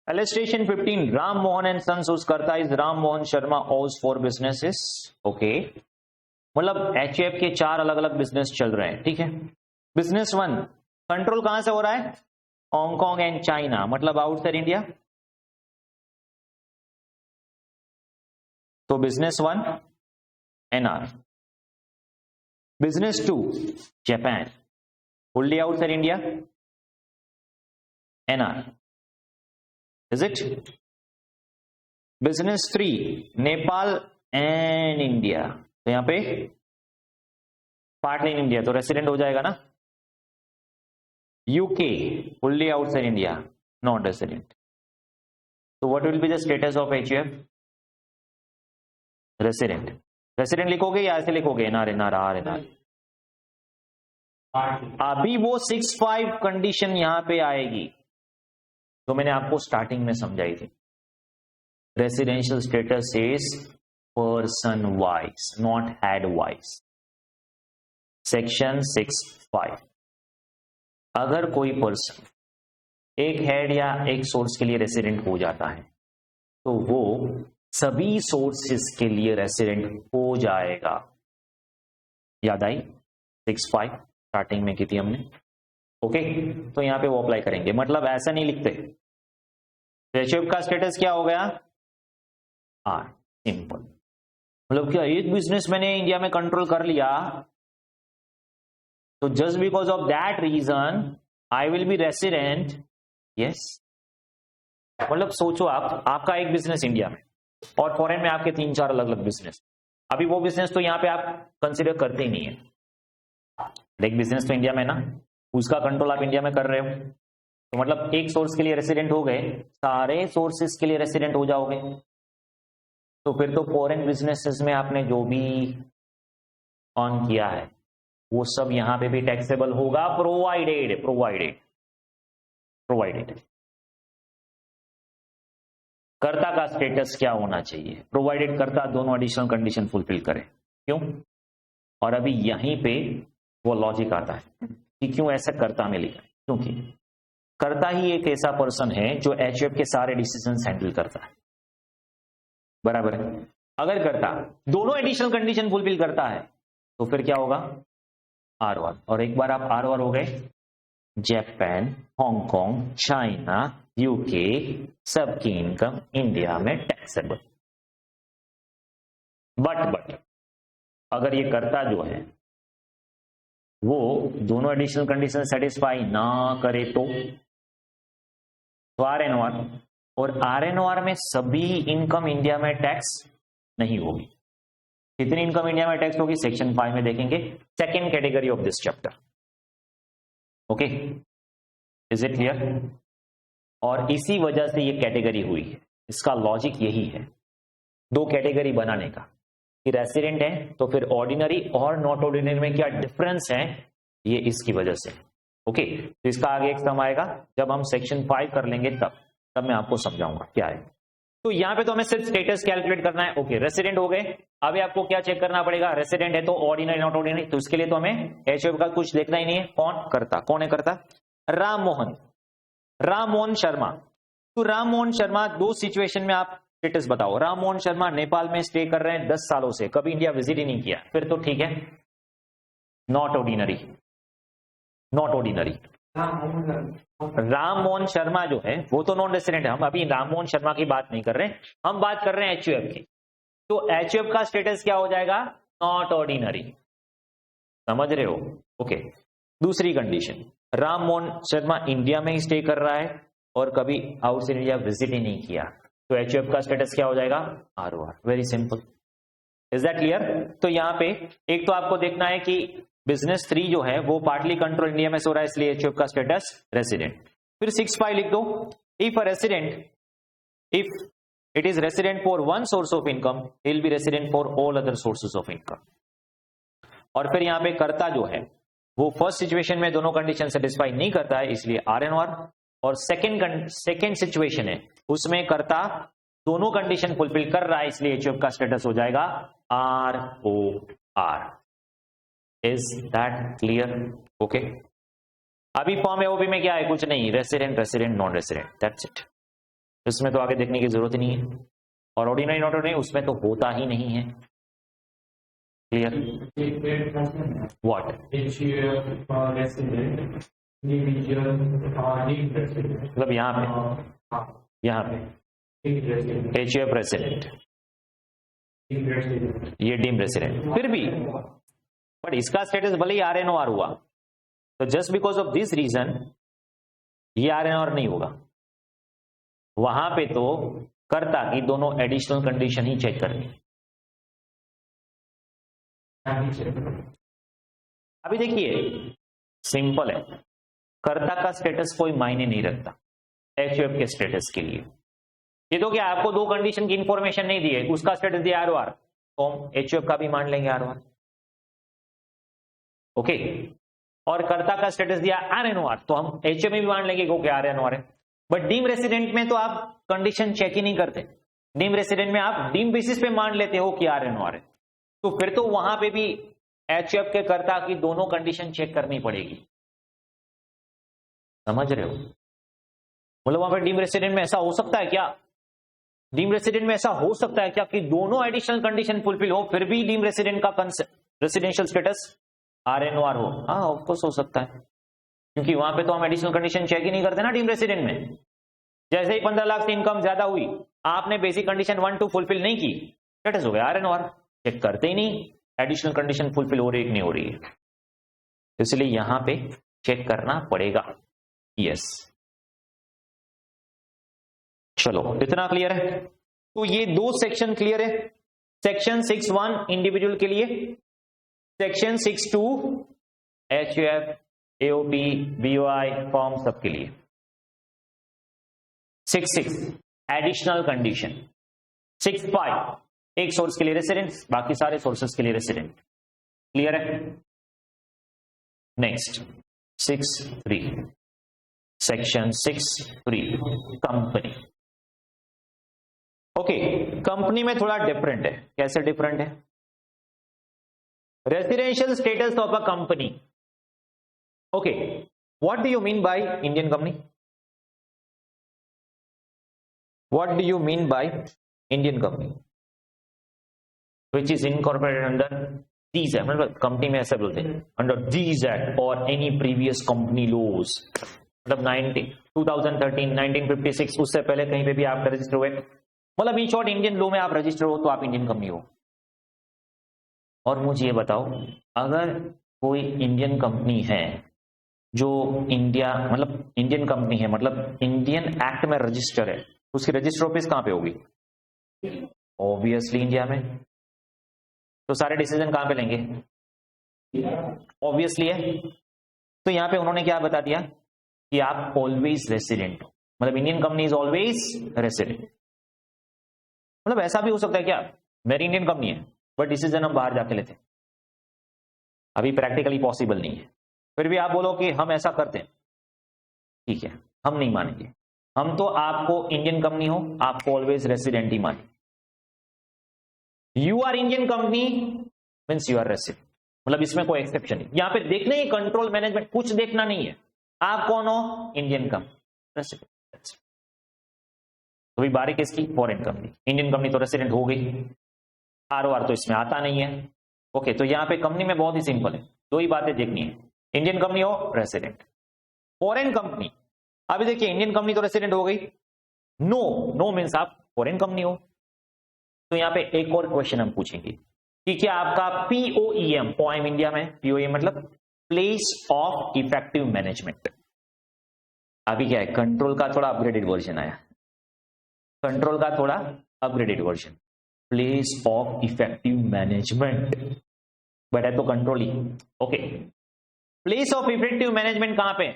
Illustration 15, Ram Mohan and Sons whose कर्ता is Ram Mohan Sharma owes 4 businesses, okay मतलब HUF के 4 अलग अलग बिजनेस चल रहे हैं, ठीक है। बिजनेस 1 कंट्रोल कहां से हो रहा है, हांगकांग एंड चाइना, मतलब आउटसाइड इंडिया, तो business 1 NR। Business 2 Japan, fully outside India, NR, is it? Business 3 Nepal and India, तो यहां पे पार्टली इन इंडिया, तो रेसिडेंट हो जाएगा ना। UK fully outside India, not resident, तो what will be the status of HUF? Resident. Resident लिखोगे या ऐसे लिखोगे एनआर एनआर आर एनआर? अभी वो 65 कंडीशन यहां पे आएगी तो मैंने आपको स्टार्टिंग में समझाई थी। Residential status is person wise, not head wise. Section 6(5) अगर कोई पर्सन एक हेड या एक सोर्स के लिए रेसिडेंट हो जाता है तो वो सभी सोर्सेस के लिए रेसिडेंट हो जाएगा। याद आई 6(5) स्टार्टिंग में की थी हमने। ओके, तो यहां पे वो अप्लाई करेंगे, मतलब ऐसा नहीं लिखते। एचयूएफ का स्टेटस क्या हो गया? R, simple. मतलब क्या एक बिजनेस मैंने इंडिया में कंट्रोल कर लिया तो just because of that reason I will be resident. Yes, मतलब सोचो आपका एक बिजनेस इंडिया में और फॉरेन में आपके 3-4 अलग अलग बिजनेस। अभी वो बिजनेस तो यहाँ पे आप कंसिडर करते ही नहीं है। एक बिजनेस तो इंडिया में ना, उसका कंट्रोल आप इंडिया में कर रहे हो, तो मतलब एक सोर्स के लिए रेसिडेंट हो गए, सारे सोर्सेस के लिए रेसिडेंट हो जाओगे। तो फिर तो फॉरेन बिजनेसेस में आपने जो भी ऑन किया है वो सब यहां पे भी टैक्सेबल होगा, प्रोवाइडेड कर्ता का स्टेटस क्या होना चाहिए? प्रोवाइडेड कर्ता दोनों एडिशनल कंडीशन फुलफिल करे। क्यों? और अभी यहीं पे वो लॉजिक आता है कि क्यों ऐसा कर्ता में लिखा है। क्योंकि कर्ता ही एक ऐसा पर्सन है जो एचयूएफ के सारे डिसीजंस हैंडल करता है, बराबर है। अगर कर्ता दोनों एडिशनल कंडीशन फुलफिल करता है तो फिर क्या होगा? R1। और एक बार आप R1 हो गए, जापान, हांगकांग, चाइना, यूके सबकी इनकम इंडिया में टैक्सेबल। बट अगर ये कर्ता जो है वो दोनों एडिशनल कंडीशन सेटिस्फाई ना करे तो RNOR, और RNOR में सभी इनकम इंडिया में टैक्स नहीं होगी। कितनी इनकम इंडिया में टैक्स होगी? सेक्शन 5 में देखेंगे, second category of this chapter. Okay, is it clear? और इसी वजह से ये कैटेगरी हुई है, इसका लॉजिक यही है दो कैटेगरी बनाने का कि रेसिडेंट है तो फिर ऑर्डिनरी और नॉट ऑर्डिनरी में क्या डिफरेंस है, ये इसकी वजह से। ओके, तो इसका आगे एक सम आएगा जब हम सेक्शन 5 कर लेंगे, तब मैं आपको समझाऊंगा क्या है। तो यहां पे तो हमें सिर्फ स्टेटस कैलकुलेट करना है। ओके, रेसिडेंट हो गए, अभी आपको क्या चेक करना पड़ेगा? रेसिडेंट है तो ऑर्डिनरी नॉट ऑर्डिनरी, तो इसके लिए तो हमें एचयूएफ का कुछ देखना ही नहीं है। कौन करता? कौन है करता? राम मोहन शर्मा। तो राम मोहन शर्मा, दो सिचुएशन में आप स्टेटस बताओ। राम मोहन शर्मा नेपाल में स्टे कर रहे हैं 10 सालों से, कभी इंडिया विजिट ही नहीं किया, फिर तो ठीक है, नॉट ऑर्डिनरी। राम मोहन शर्मा जो है वो तो नॉन रेसिडेंट है, हम अभी राम मोहन शर्मा की बात नहीं कर रहे हैं, हम बात कर रहे हैं एचयूएफ की। तो एचयूएफ का स्टेटस क्या हो जाएगा? Not ordinary. समझ रहे हो? ओके, दूसरी कंडीशन, राम मोहन शर्मा इंडिया में ही स्टे कर रहा है और कभी आउटसाइड इंडिया विजिट ही नहीं किया, तो एचयूएफ का स्टेटस क्या हो जाएगा? ROR। Very simple, is that clear? तो यहां पे एक तो आपको देखना है कि बिजनेस 3 जो है वो पार्टली कंट्रोल इंडिया में हो रहा है, इसलिए एचयूएफ का स्टेटस रेसिडेंट। फिर 6(5) लिख दो, if it is resident for one source of income, he will be resident for all other sources of income. और फिर यहां पे कर्ता जो है वो फर्स्ट सिचुएशन में दोनों कंडीशन सेटिस्फाई नहीं करता है, इसलिए RNOR। और सेकेंड सिचुएशन है उसमें कर्ता दोनों कंडीशन फुलफिल कर रहा है, इसलिए एचयूएफ का स्टेटस हो जाएगा ROR। Is that clear? Okay, अभी फॉर्म है ओबी में क्या है? कुछ नहीं, resident non resident, that's it. इसमें तो आगे देखने की जरूरत नहीं है। और ऑर्डिनरी नॉट ऑर्डिनरी उसमें तो होता ही नहीं है। क्लियर? व्हाट? मतलब यहाँ पे एचयूएफ रेसिडेंट, ये डीम रेसिडेंट, फिर भी बट इसका स्टेटस भले ही RNOR हुआ, तो just because of this reason ये RNOR नहीं होगा। वहां पे तो कर्ता की दोनों एडिशनल कंडीशन ही चेक करनी। अभी देखिए सिंपल है, कर्ता का स्टेटस कोई मायने नहीं रखता एचयूएफ के स्टेटस के लिए। ये तो क्या आपको दो कंडीशन की इंफॉर्मेशन नहीं दी है, उसका स्टेटस दिया ROR, तो हम एचयूएफ का भी मान लेंगे ROR। ओके, और कर्ता का स्टेटस दिया RNOR, तो हम एचयूएफ में भी मान लेंगे क्योंकि RNOR है। बट डीम रेसिडेंट में तो आप कंडीशन चेक ही नहीं करते, डीम रेसिडेंट में आप डीम बेसिस पे मान लेते हो कि RNOR है, तो फिर तो वहां पे भी HF के कर्ता की दोनों कंडीशन चेक करनी पड़ेगी। समझ रहे हो? मतलब वहां पर डीम रेसिडेंट में ऐसा हो सकता है क्या? डीम रेसिडेंट में ऐसा हो सकता है क्या कि दोनों एडिशनल कंडीशन फुलफिल हो फिर भी डीम रेसिडेंट का रेसिडेंशियल स्टेटस RNOR हो? हाँ ऑफकोर्स हो सकता है, क्योंकि वहां पे तो हम एडिशनल कंडीशन चेक ही नहीं करते ना डीम रेसिडेंट में। जैसे ही 15 लाख से इनकम ज्यादा हुई, आपने बेसिक कंडीशन 1 2 फुलफिल नहीं की, स्टेटस हो गया RNOR। चेक करते ही नहीं एडिशनल कंडीशन फुलफिल हो रही है कि नहीं हो रही है, इसलिए यहां पे चेक करना पड़ेगा। यस, चलो इतना क्लियर है। तो ये दो सेक्शन क्लियर है। सेक्शन 6.1 इंडिविजुअल के लिए, section 6.2 HUF, AOP, BOI form सबके लिए। 6.6 एडिशनल कंडीशन। 6.5 एक सोर्स के लिए रेसिडेंट, बाकी सारे सोर्सेस के लिए रेसिडेंट। क्लियर है? Next 6.3 section 6.3 company. Okay, company में थोड़ा डिफरेंट है। कैसे डिफरेंट है? Residential status of a company. Okay, what do you mean by Indian company? What do you mean by Indian company which is incorporated under these act? मतलब company में ऐसा बोलते हैं अंडर दीज एक्ट और any previous company laws. मतलब 2013, 1956 उससे पहले कहीं पे भी आप रजिस्टर हुए, मतलब इन शॉर्ट इंडियन लॉ में आप रजिस्टर हो तो आप इंडियन कंपनी हो। और मुझे ये बताओ, अगर कोई इंडियन कंपनी है जो इंडिया, मतलब इंडियन कंपनी है, मतलब इंडियन एक्ट में रजिस्टर है, उसकी रजिस्टर ऑफिस कहां पे होगी? ऑब्वियसली इंडिया में। तो सारे डिसीजन कहां पे लेंगे? ऑब्वियसली है। तो यहां पे उन्होंने क्या बता दिया कि आप ऑलवेज रेसिडेंट हो, मतलब Indian company is always resident. मतलब ऐसा भी हो सकता है क्या, मेरी इंडियन कंपनी है बट डिसीजन हम बाहर जाके लेते हैं, अभी प्रैक्टिकली पॉसिबल नहीं है, फिर भी आप बोलो कि हम ऐसा करते हैं, ठीक है, हम नहीं मानेंगे। हम तो आपको इंडियन कंपनी हो, आपको ऑलवेज रेसिडेंट ही माने। You are Indian company means you are resident, मतलब इसमें कोई एक्सेप्शन नहीं। यहां पे देखना ही कंट्रोल मैनेजमेंट, कुछ देखना नहीं है। आप कौन हो? Indian company, resident. तो भी बारी किसकी? Foreign company. इंडियन कंपनी तो रेसिडेंट हो गई, ROR तो इसमें आता नहीं है। ओके, तो यहां पे कंपनी में बहुत ही सिंपल है, दो ही बातें देखनी है, इंडियन कंपनी हो, रेसिडेंट। फॉरेन कंपनी, अभी देखिए इंडियन कंपनी तो रेसिडेंट हो गई, नो नो मीन्स आप फॉरेन कंपनी हो। तो यहां पे एक और क्वेश्चन हम पूछेंगे कि क्या आपका POEM, पोएम इंडिया में POEM मतलब प्लेस ऑफ इफेक्टिव मैनेजमेंट। अभी क्या है, कंट्रोल का थोड़ा अपग्रेडेड वर्जन आया, कंट्रोल का थोड़ा upgraded version, place of effective management, but है तो control he. Okay, place of effective management कहां पे?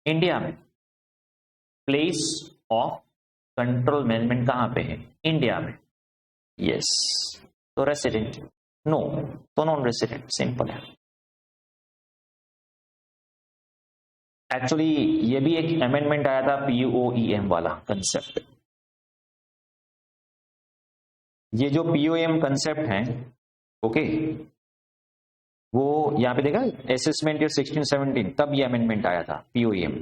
इंडिया में। प्लेस ऑफ कंट्रोल मैनेजमेंट कहां पे है? इंडिया में। यस, तो रेसिडेंट, नो तो नॉन रेसिडेंट, सिंपल है। एक्चुअली ये भी एक अमेंडमेंट आया था POEM वाला कंसेप्ट। ये जो POEM कंसेप्ट है, ओके, वो यहां पे देखा असेसमेंट ईयर 16-17, तब ये अमेंडमेंट आया था POEM।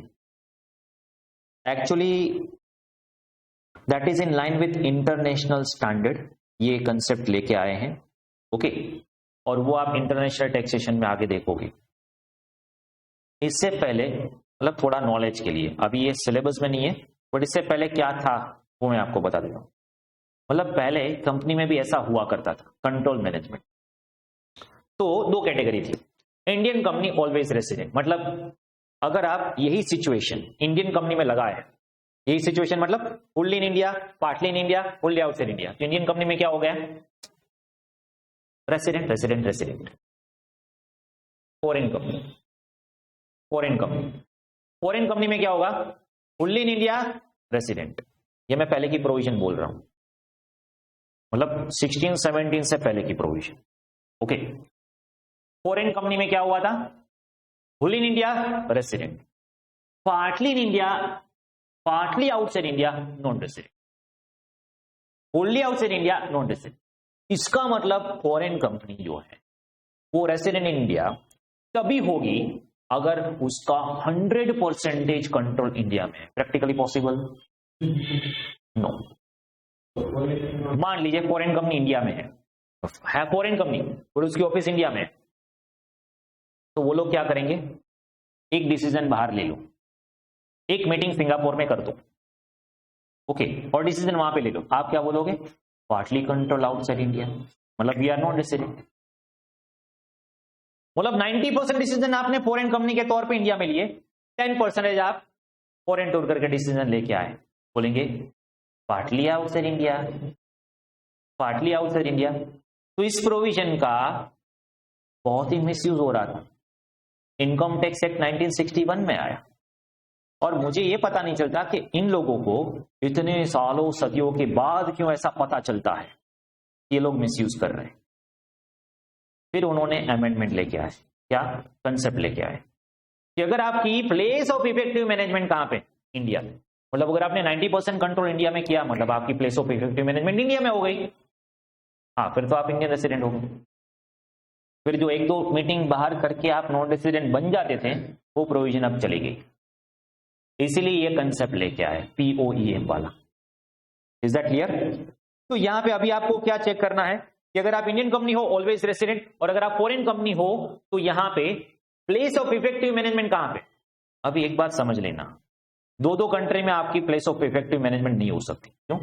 Actually that is in line with international standard, ये कंसेप्ट लेके आए हैं। ओके, और वो आप इंटरनेशनल टैक्सेशन में आगे देखोगे। इससे पहले मतलब थोड़ा नॉलेज के लिए, अभी ये सिलेबस में नहीं है, बट इससे पहले क्या था वो मैं आपको बता देता हूं। मतलब पहले कंपनी में भी ऐसा हुआ करता था, कंट्रोल मैनेजमेंट। तो दो कैटेगरी थी, इंडियन कंपनी ऑलवेज रेसिडेंट, मतलब अगर आप यही सिचुएशन इंडियन कंपनी में लगाए, यही सिचुएशन मतलब fully in India, partly in India, fully outside India, तो इंडियन कंपनी में क्या हो गया? Resident resident resident. Foreign company, foreign company, foreign company में क्या होगा? Fully in India, resident. ये मैं पहले की प्रोविजन बोल रहा हूं, मतलब 16-17 से पहले की प्रोविजन। ओके, फॉरेन कंपनी में क्या हुआ था? Full in India, resident. Partly in India partly outside India non resident, होल्ली outside India non resident. इसका मतलब फॉरेन कंपनी जो है वो रेसिडेंट इन इंडिया तभी होगी अगर उसका 100% कंट्रोल इंडिया में है। Practically possible? नो। मान लीजिए फॉरेन कंपनी इंडिया में है फॉरेन कंपनी और उसकी ऑफिस इंडिया में है, तो वो लोग क्या करेंगे, एक डिसीजन बाहर ले लो, एक मीटिंग सिंगापुर में कर दो, ओके, और डिसीजन वहां पे ले लो, आप क्या बोलोगे, पार्टली कंट्रोल आउटसाइड इंडिया, मतलब वी आर नॉट रेसिडेंट। मतलब 90% डिसीजन आपने फॉरेन कंपनी के तौर पे इंडिया में लिए, 10% आप फॉरेन टूर करके डिसीजन लेके आए, बोलेंगे partly outside India, partly outside India. तो इस प्रोविजन का बहुत ही मिसयूज हो रहा था। इनकम टैक्स एक्ट 1961 में आया और मुझे ये पता नहीं चलता कि इन लोगों को इतने सालों सदियों के बाद क्यों ऐसा पता चलता है ये लोग मिसयूज कर रहे हैं। फिर उन्होंने अमेंडमेंट लेके आए, क्या कंसेप्ट लेके आए कि अगर आपकी प्लेस ऑफ इफेक्टिव मैनेजमेंट कहां पे, इंडिया में, मतलब अगर आपने 90% कंट्रोल इंडिया में किया, मतलब आपकी place of effective management India में हो गई, हाँ फिर तो आप इंडियन रेसिडेंट हो गए। फिर जो एक दो मीटिंग बाहर करके आप नॉन रेसिडेंट बन जाते थे वो प्रोविजन अब चली गई, इसीलिए ये कंसेप्ट लेके आए POEM वाला। Is that clear? तो यहां पे अभी आपको क्या चेक करना है कि अगर आप इंडियन कंपनी हो ऑलवेज रेसिडेंट, और अगर आप फॉरेन कंपनी हो तो यहां पे प्लेस ऑफ इफेक्टिव मैनेजमेंट कहां पे। अभी एक बात समझ लेना, दो कंट्री में आपकी प्लेस ऑफ इफेक्टिव मैनेजमेंट नहीं हो सकती। क्यों?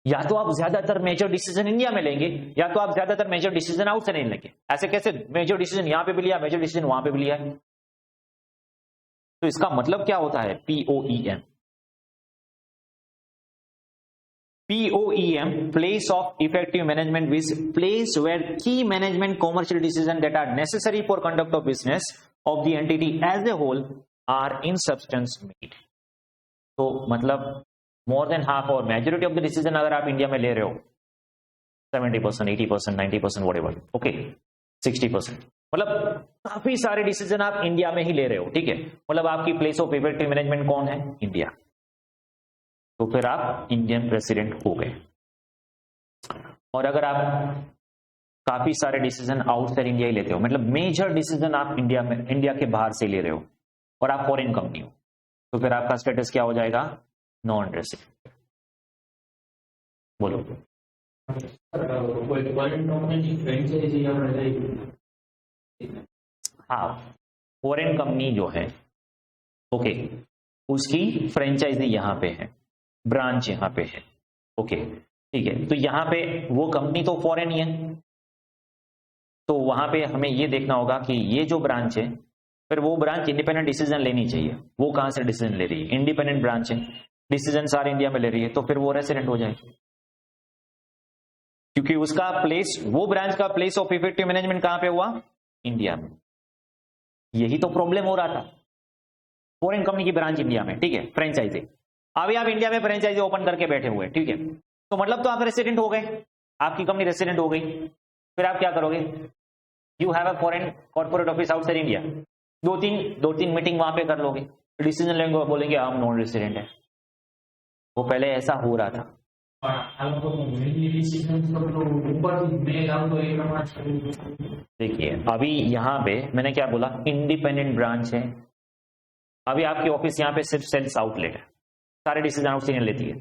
या तो आप ज्यादातर मेजर डिसीजन इंडिया में लेंगे या तो आप ज्यादातर मेजर डिसीजन आउटसाइड नहीं लेंगे। ऐसे कैसे मेजर डिसीजन यहां पे भी लिया, मेजर डिसीजन वहां पे भी लिया है। तो इसका मतलब क्या होता है, POEM। POEM, place of effective management, with place where key management commercial decisions that are necessary for conduct of business of the entity as a whole are in substance made। तो मतलब मोर देन हाफ और majority of the decision अगर आप India में ले रहे हो, 70%, 80%, 90%, whatever, okay, 60%, मतलब काफी सारे डिसीजन आप इंडिया में ही ले रहे हो, ठीक है, मतलब आपकी प्लेस ऑफ इफेक्टिव मैनेजमेंट कौन है, इंडिया। तो फिर आप इंडियन रेसिडेंट हो गए। और अगर आप काफी सारे डिसीजन आउटसाइड इंडिया ही लेते हो, मतलब मेजर डिसीजन आप इंडिया में, इंडिया के बाहर से ले रहे हो और आप फॉरेन कंपनी हो, तो फिर आपका स्टेटस क्या हो जाएगा, नॉन रेसिडेंट। बोलो। हाँ, फॉरेन कंपनी जो है, ओके, उसकी फ्रेंचाइजी यहां पे है, ब्रांच यहां पे है, ओके, ठीक है। तो यहां पे वो कंपनी तो फॉरेन ही है, तो वहां पे हमें ये देखना होगा कि ये जो ब्रांच है, फिर वो ब्रांच इंडिपेंडेंट डिसीजन लेनी चाहिए। वो कहां से डिसीजन ले रही है, इंडिपेंडेंट ब्रांच है, डिसीजन सारे इंडिया में ले रही है, तो फिर वो रेसिडेंट हो जाएगी, क्योंकि उसका प्लेस, वो ब्रांच का प्लेस ऑफ इफेक्टिव मैनेजमेंट कहां पे हुआ, इंडिया में। यही तो प्रॉब्लम हो रहा था, फॉरेन कंपनी की ब्रांच इंडिया में, ठीक है, फ्रेंचाइजी। अभी आप इंडिया में फ्रेंचाइजी ओपन करके बैठे हुए, ठीक है, तो मतलब तो आप रेसिडेंट हो गए, आपकी कंपनी रेसिडेंट हो गई। फिर आप क्या करोगे, you have a foreign corporate office outside India, दो तीन मीटिंग वहां पे कर लोगे, डिसीजन लेंगे, बोलेंगे हम नॉन रेसिडेंट है। वो पहले ऐसा हो रहा था। देखिए अभी यहाँ पे मैंने क्या बोला, इंडिपेंडेंट ब्रांच है। अभी आपकी ऑफिस यहाँ पे सिर्फ सेल्स आउटलेट है, सारे डिसीजन आउटसाइड लेती है,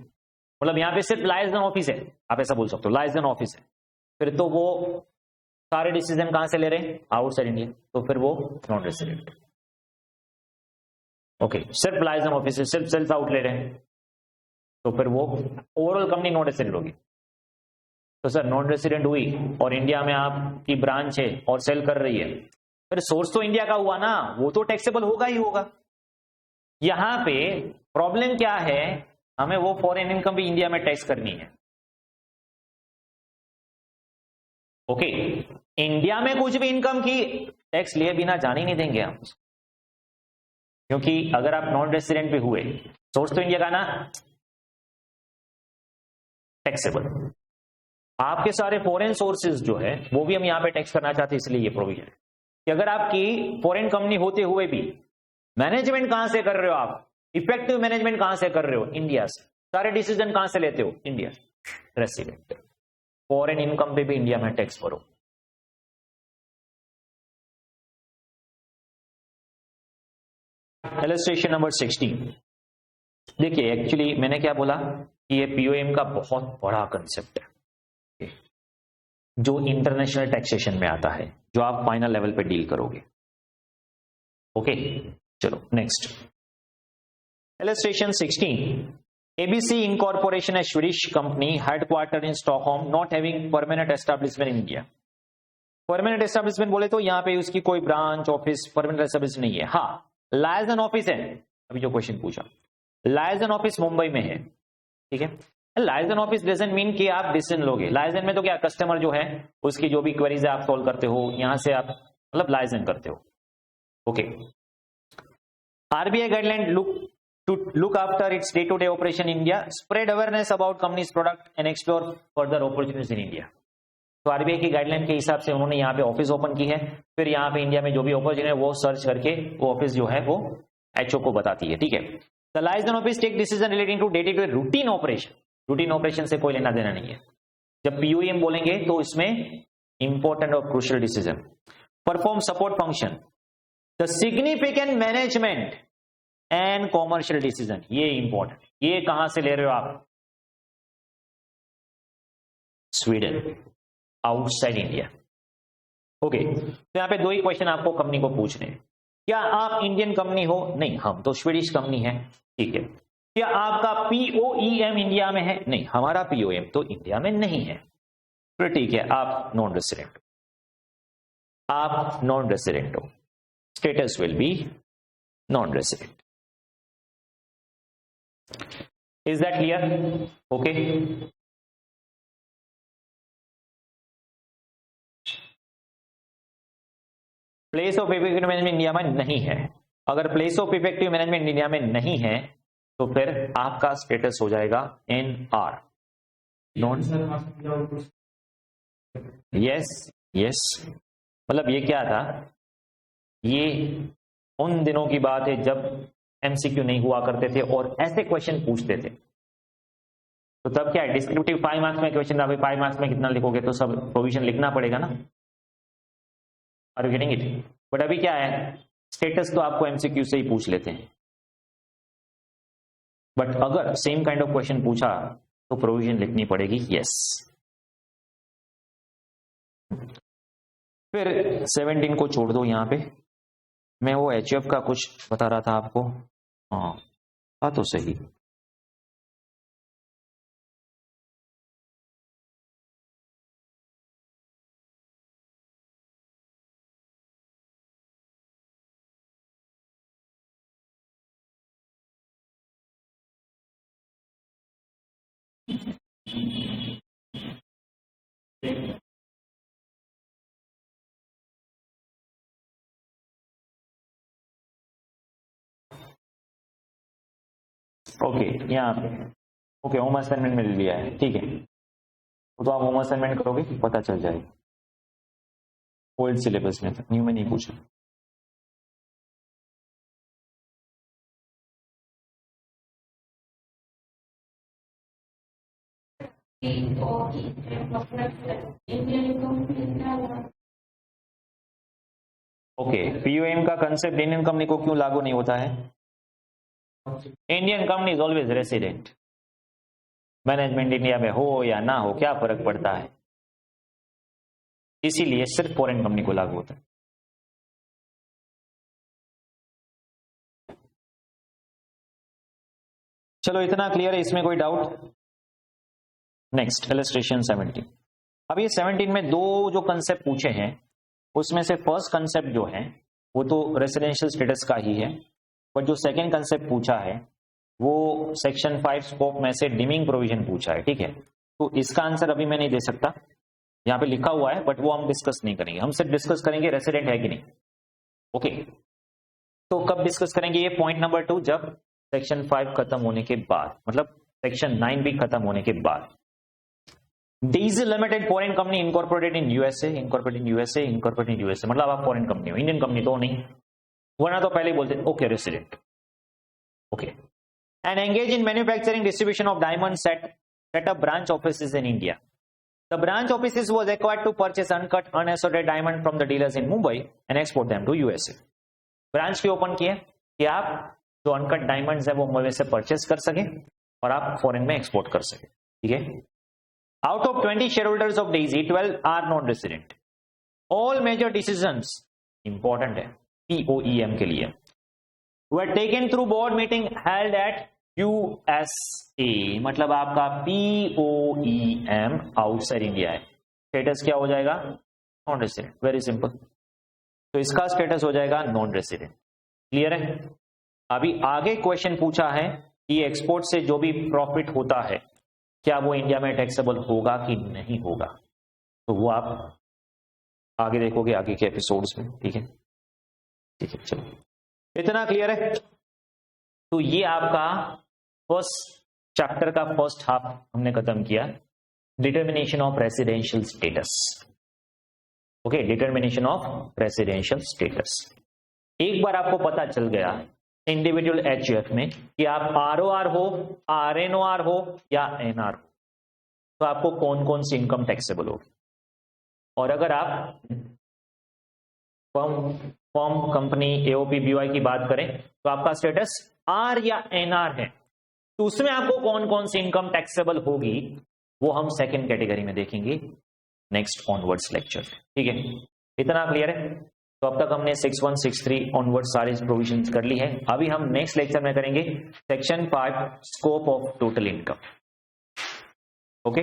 मतलब यहाँ पे सिर्फ लाइजन ऑफिस है, आप ऐसा बोल सकते हो, लाइजन ऑफिस है। फिर तो वो सारे डिसीजन कहां से ले रहे हैं, आउटसाइड इंडिया, तो फिर वो नॉन रेसिडेंट। ओके, सिर्फ लाइजन ऑफिस है, सिर्फ सेल्स आउटलेट है, तो फिर वो ओवरऑल कंपनी नॉन रेसिडेंट होगी। तो सर नॉन रेसिडेंट हुई और इंडिया में आपकी ब्रांच है और सेल कर रही है, फिर सोर्स तो इंडिया का हुआ ना, वो तो टैक्सेबल होगा ही होगा। यहां पे प्रॉब्लम क्या है, हमें वो फॉरेन इनकम भी इंडिया में टैक्स करनी है। ओके, इंडिया में कुछ भी इनकम की टैक्स लिए बिना जान ही नहीं देंगे हम, क्योंकि अगर आप नॉन रेसिडेंट भी हुए, सोर्स तो इंडिया का ना, टैक्सेबल। आपके सारे फॉरेन सोर्सेज जो है वो भी हम यहां पे टैक्स करना चाहते हैं, इसलिए ये प्रोविजन है कि अगर आपकी फॉरेन कंपनी होते हुए भी मैनेजमेंट कहां से कर रहे हो आप, इफेक्टिव मैनेजमेंट कहां से कर रहे हो? इंडिया से। सारे डिसीजन कहां से लेते हो? इंडिया। रेसिडेंट। फॉरेन इनकम पे भी इंडिया में टैक्स भरो। Illustration number 16। देखिए एक्चुअली मैंने क्या बोला कि ये पीओएम का बहुत बड़ा कंसेप्ट है जो इंटरनेशनल टैक्सेशन में आता है, जो आप फाइनल लेवल पे डील करोगे। ओके चलो next. Illustration 16। ABC Incorporation, a Swedish company headquartered in Stockholm, not having permanent establishment in India. Permanent establishment बोले तो यहाँ पे उसकी कोई ब्रांच ऑफिस परमानेंट एस्टेब्लिशमेंट नहीं है। हाँ लाइजन ऑफिस है, अभी जो क्वेश्चन पूछा लाइजन ऑफिस मुंबई में है, ठीक है। लाइजन ऑफिस डजंट मीन कि आप डिसीजन लोगे। लाइजन में तो क्या कस्टमर जो है उसकी जो भी क्वेरीज आप सोल्व करते हो, यहां से आप मतलब लाइजन करते हो। Okay. RBI guideline look after its day-to-day operation in India, spread awareness about company's product and explore further opportunities in India. तो आरबीआई की गाइडलाइन के हिसाब से उन्होंने यहाँ पे ऑफिस ओपन की है, फिर यहाँ पे इंडिया में जो भी अपॉर्चुनिटी है वो सर्च करके वो ऑफिस जो है वो एचओ को बताती है, ठीक है। The liaison office take decision relating to day to day routine operation. Routine operation से कोई लेना देना नहीं है। जब पीओएम बोलेंगे तो इसमें इंपॉर्टेंट और crucial decision. Perform support function, the significant management and commercial decision, ये इंपॉर्टेंट। ये कहां से ले रहे हो आप? Sweden, outside India. ओके तो यहां पे दो ही क्वेश्चन आपको कंपनी को पूछने हैं। क्या आप इंडियन कंपनी हो? नहीं, हम तो स्वीडिश कंपनी है, ठीक है। क्या आपका पीओईएम इंडिया में है? नहीं, हमारा पीओएम तो इंडिया में नहीं है। फिर ठीक है, आप नॉन रेसिडेंट, आप नॉन रेसिडेंट हो, status will B non resident. Is that clear? Okay. Place of effective management India में नहीं है। अगर place of effective management India में नहीं है तो फिर आपका स्टेटस हो जाएगा NR, नॉन। यस मतलब ये क्या था, ये उन दिनों की बात है जब एमसीक्यू नहीं हुआ करते थे और ऐसे क्वेश्चन पूछते थे। तो तब क्या है, डिस्क्रिप्टिव 5 मार्क्स में क्वेश्चन, अभी 5 मार्क्स में कितना लिखोगे तो सब प्रोविजन लिखना पड़ेगा ना। Are you getting it? But अभी क्या है, स्टेटस तो आपको एमसीक्यू से ही पूछ लेते हैं, बट अगर सेम काइंड ऑफ क्वेश्चन पूछा तो प्रोविजन लिखनी पड़ेगी। यस। फिर 17 को छोड़ दो यहां पे। मैं वो एचएफ का कुछ बता रहा था आपको। हाँ तो सही। ओके यहाँ पे ओके होम असाइनमेंट मिल लिया है, ठीक है। तो आप होम असाइनमेंट करोगे पता चल जाएगा। ओल्ड सिलेबस में था, न्यू में नहीं पूछा। ओके पीओएम का कंसेप्ट इंडियन कंपनी को क्यों लागू नहीं होता है? Indian company is always resident. Management India में हो या ना हो क्या फर्क पड़ता है, इसीलिए सिर्फ फॉरेन कंपनी को लागू होता है। चलो इतना क्लियर है, इसमें कोई डाउट? Next illustration 17। अब ये 17 में दो जो कंसेप्ट पूछे हैं उसमें से फर्स्ट कंसेप्ट जो है वो तो रेसिडेंशियल स्टेटस का ही है, बट जो सेकंड कंसेप्ट पूछा है वो सेक्शन 5 स्कोप में से डीमिंग प्रोविजन पूछा है, ठीक है। तो इसका आंसर अभी मैं नहीं दे सकता, यहाँ पे लिखा हुआ है बट वो हम डिस्कस नहीं करेंगे। हम सिर्फ डिस्कस करेंगे रेसिडेंट है कि नहीं। ओके तो कब डिस्कस करेंगे ये? पॉइंट नंबर 2, जब सेक्शन 5 खत्म होने के बाद, मतलब सेक्शन 9 भी खत्म होने के बाद। DG limited foreign company incorporated in USA, incorporated in USA, incorporated in USA, मतलब आप फॉरेन कंपनी हो, इंडियन कंपनी तो नहीं, वरना तो पहले ही बोलते okay resident. Okay and engage in manufacturing distribution of diamond set up branch offices in India. The branch offices was required to purchase uncut, unassorted diamond from the dealers in Mumbai and export them to USA. Branch क्यों open किया कि आप जो uncut diamonds है वो मुंबई से purchase कर सके और आप फॉरेन में एक्सपोर्ट कर सके. ठीक है. Out of 20 shareholders of Daisy 12 are non resident. All major decisions important है POEM के लिए were taken through board meeting held at USA. मतलब आपका POEM आउटसाइड इंडिया है. स्टेटस क्या हो जाएगा? Non resident. Very simple. तो इसका स्टेटस हो जाएगा नॉन रेसिडेंट. क्लियर है. अभी आगे क्वेश्चन पूछा है कि एक्सपोर्ट से जो भी प्रॉफिट होता है क्या वो इंडिया में टैक्सेबल होगा कि नहीं होगा, तो वो आप आगे देखोगे आगे के एपिसोड्स में. ठीक है. ठीक है, चलो इतना क्लियर है. तो ये आपका फर्स्ट चैप्टर का फर्स्ट हाफ हमने खत्म किया. Determination of residential status. Okay, determination of residential status. एक बार आपको पता चल गया इंडिविजुअल HUF में कि आप ROR हो, RNOR हो या NR हो, तो आपको कौन कौन सी इनकम टैक्सेबल होगी. और अगर आप फर्म कंपनी AOP BY की बात करें तो आपका स्टेटस R या NR है, तो उसमें आपको कौन कौन सी इनकम टैक्सेबल होगी वो हम सेकंड कैटेगरी में देखेंगे नेक्स्ट ऑनवर्ड्स लेक्चर. ठीक है, इतना क्लियर है. तो अब तक हमने 61, 63 ऑनवर्ड सारी प्रोविजंस कर ली है. अभी हम नेक्स्ट लेक्चर में करेंगे section 5 scope of total income. Okay.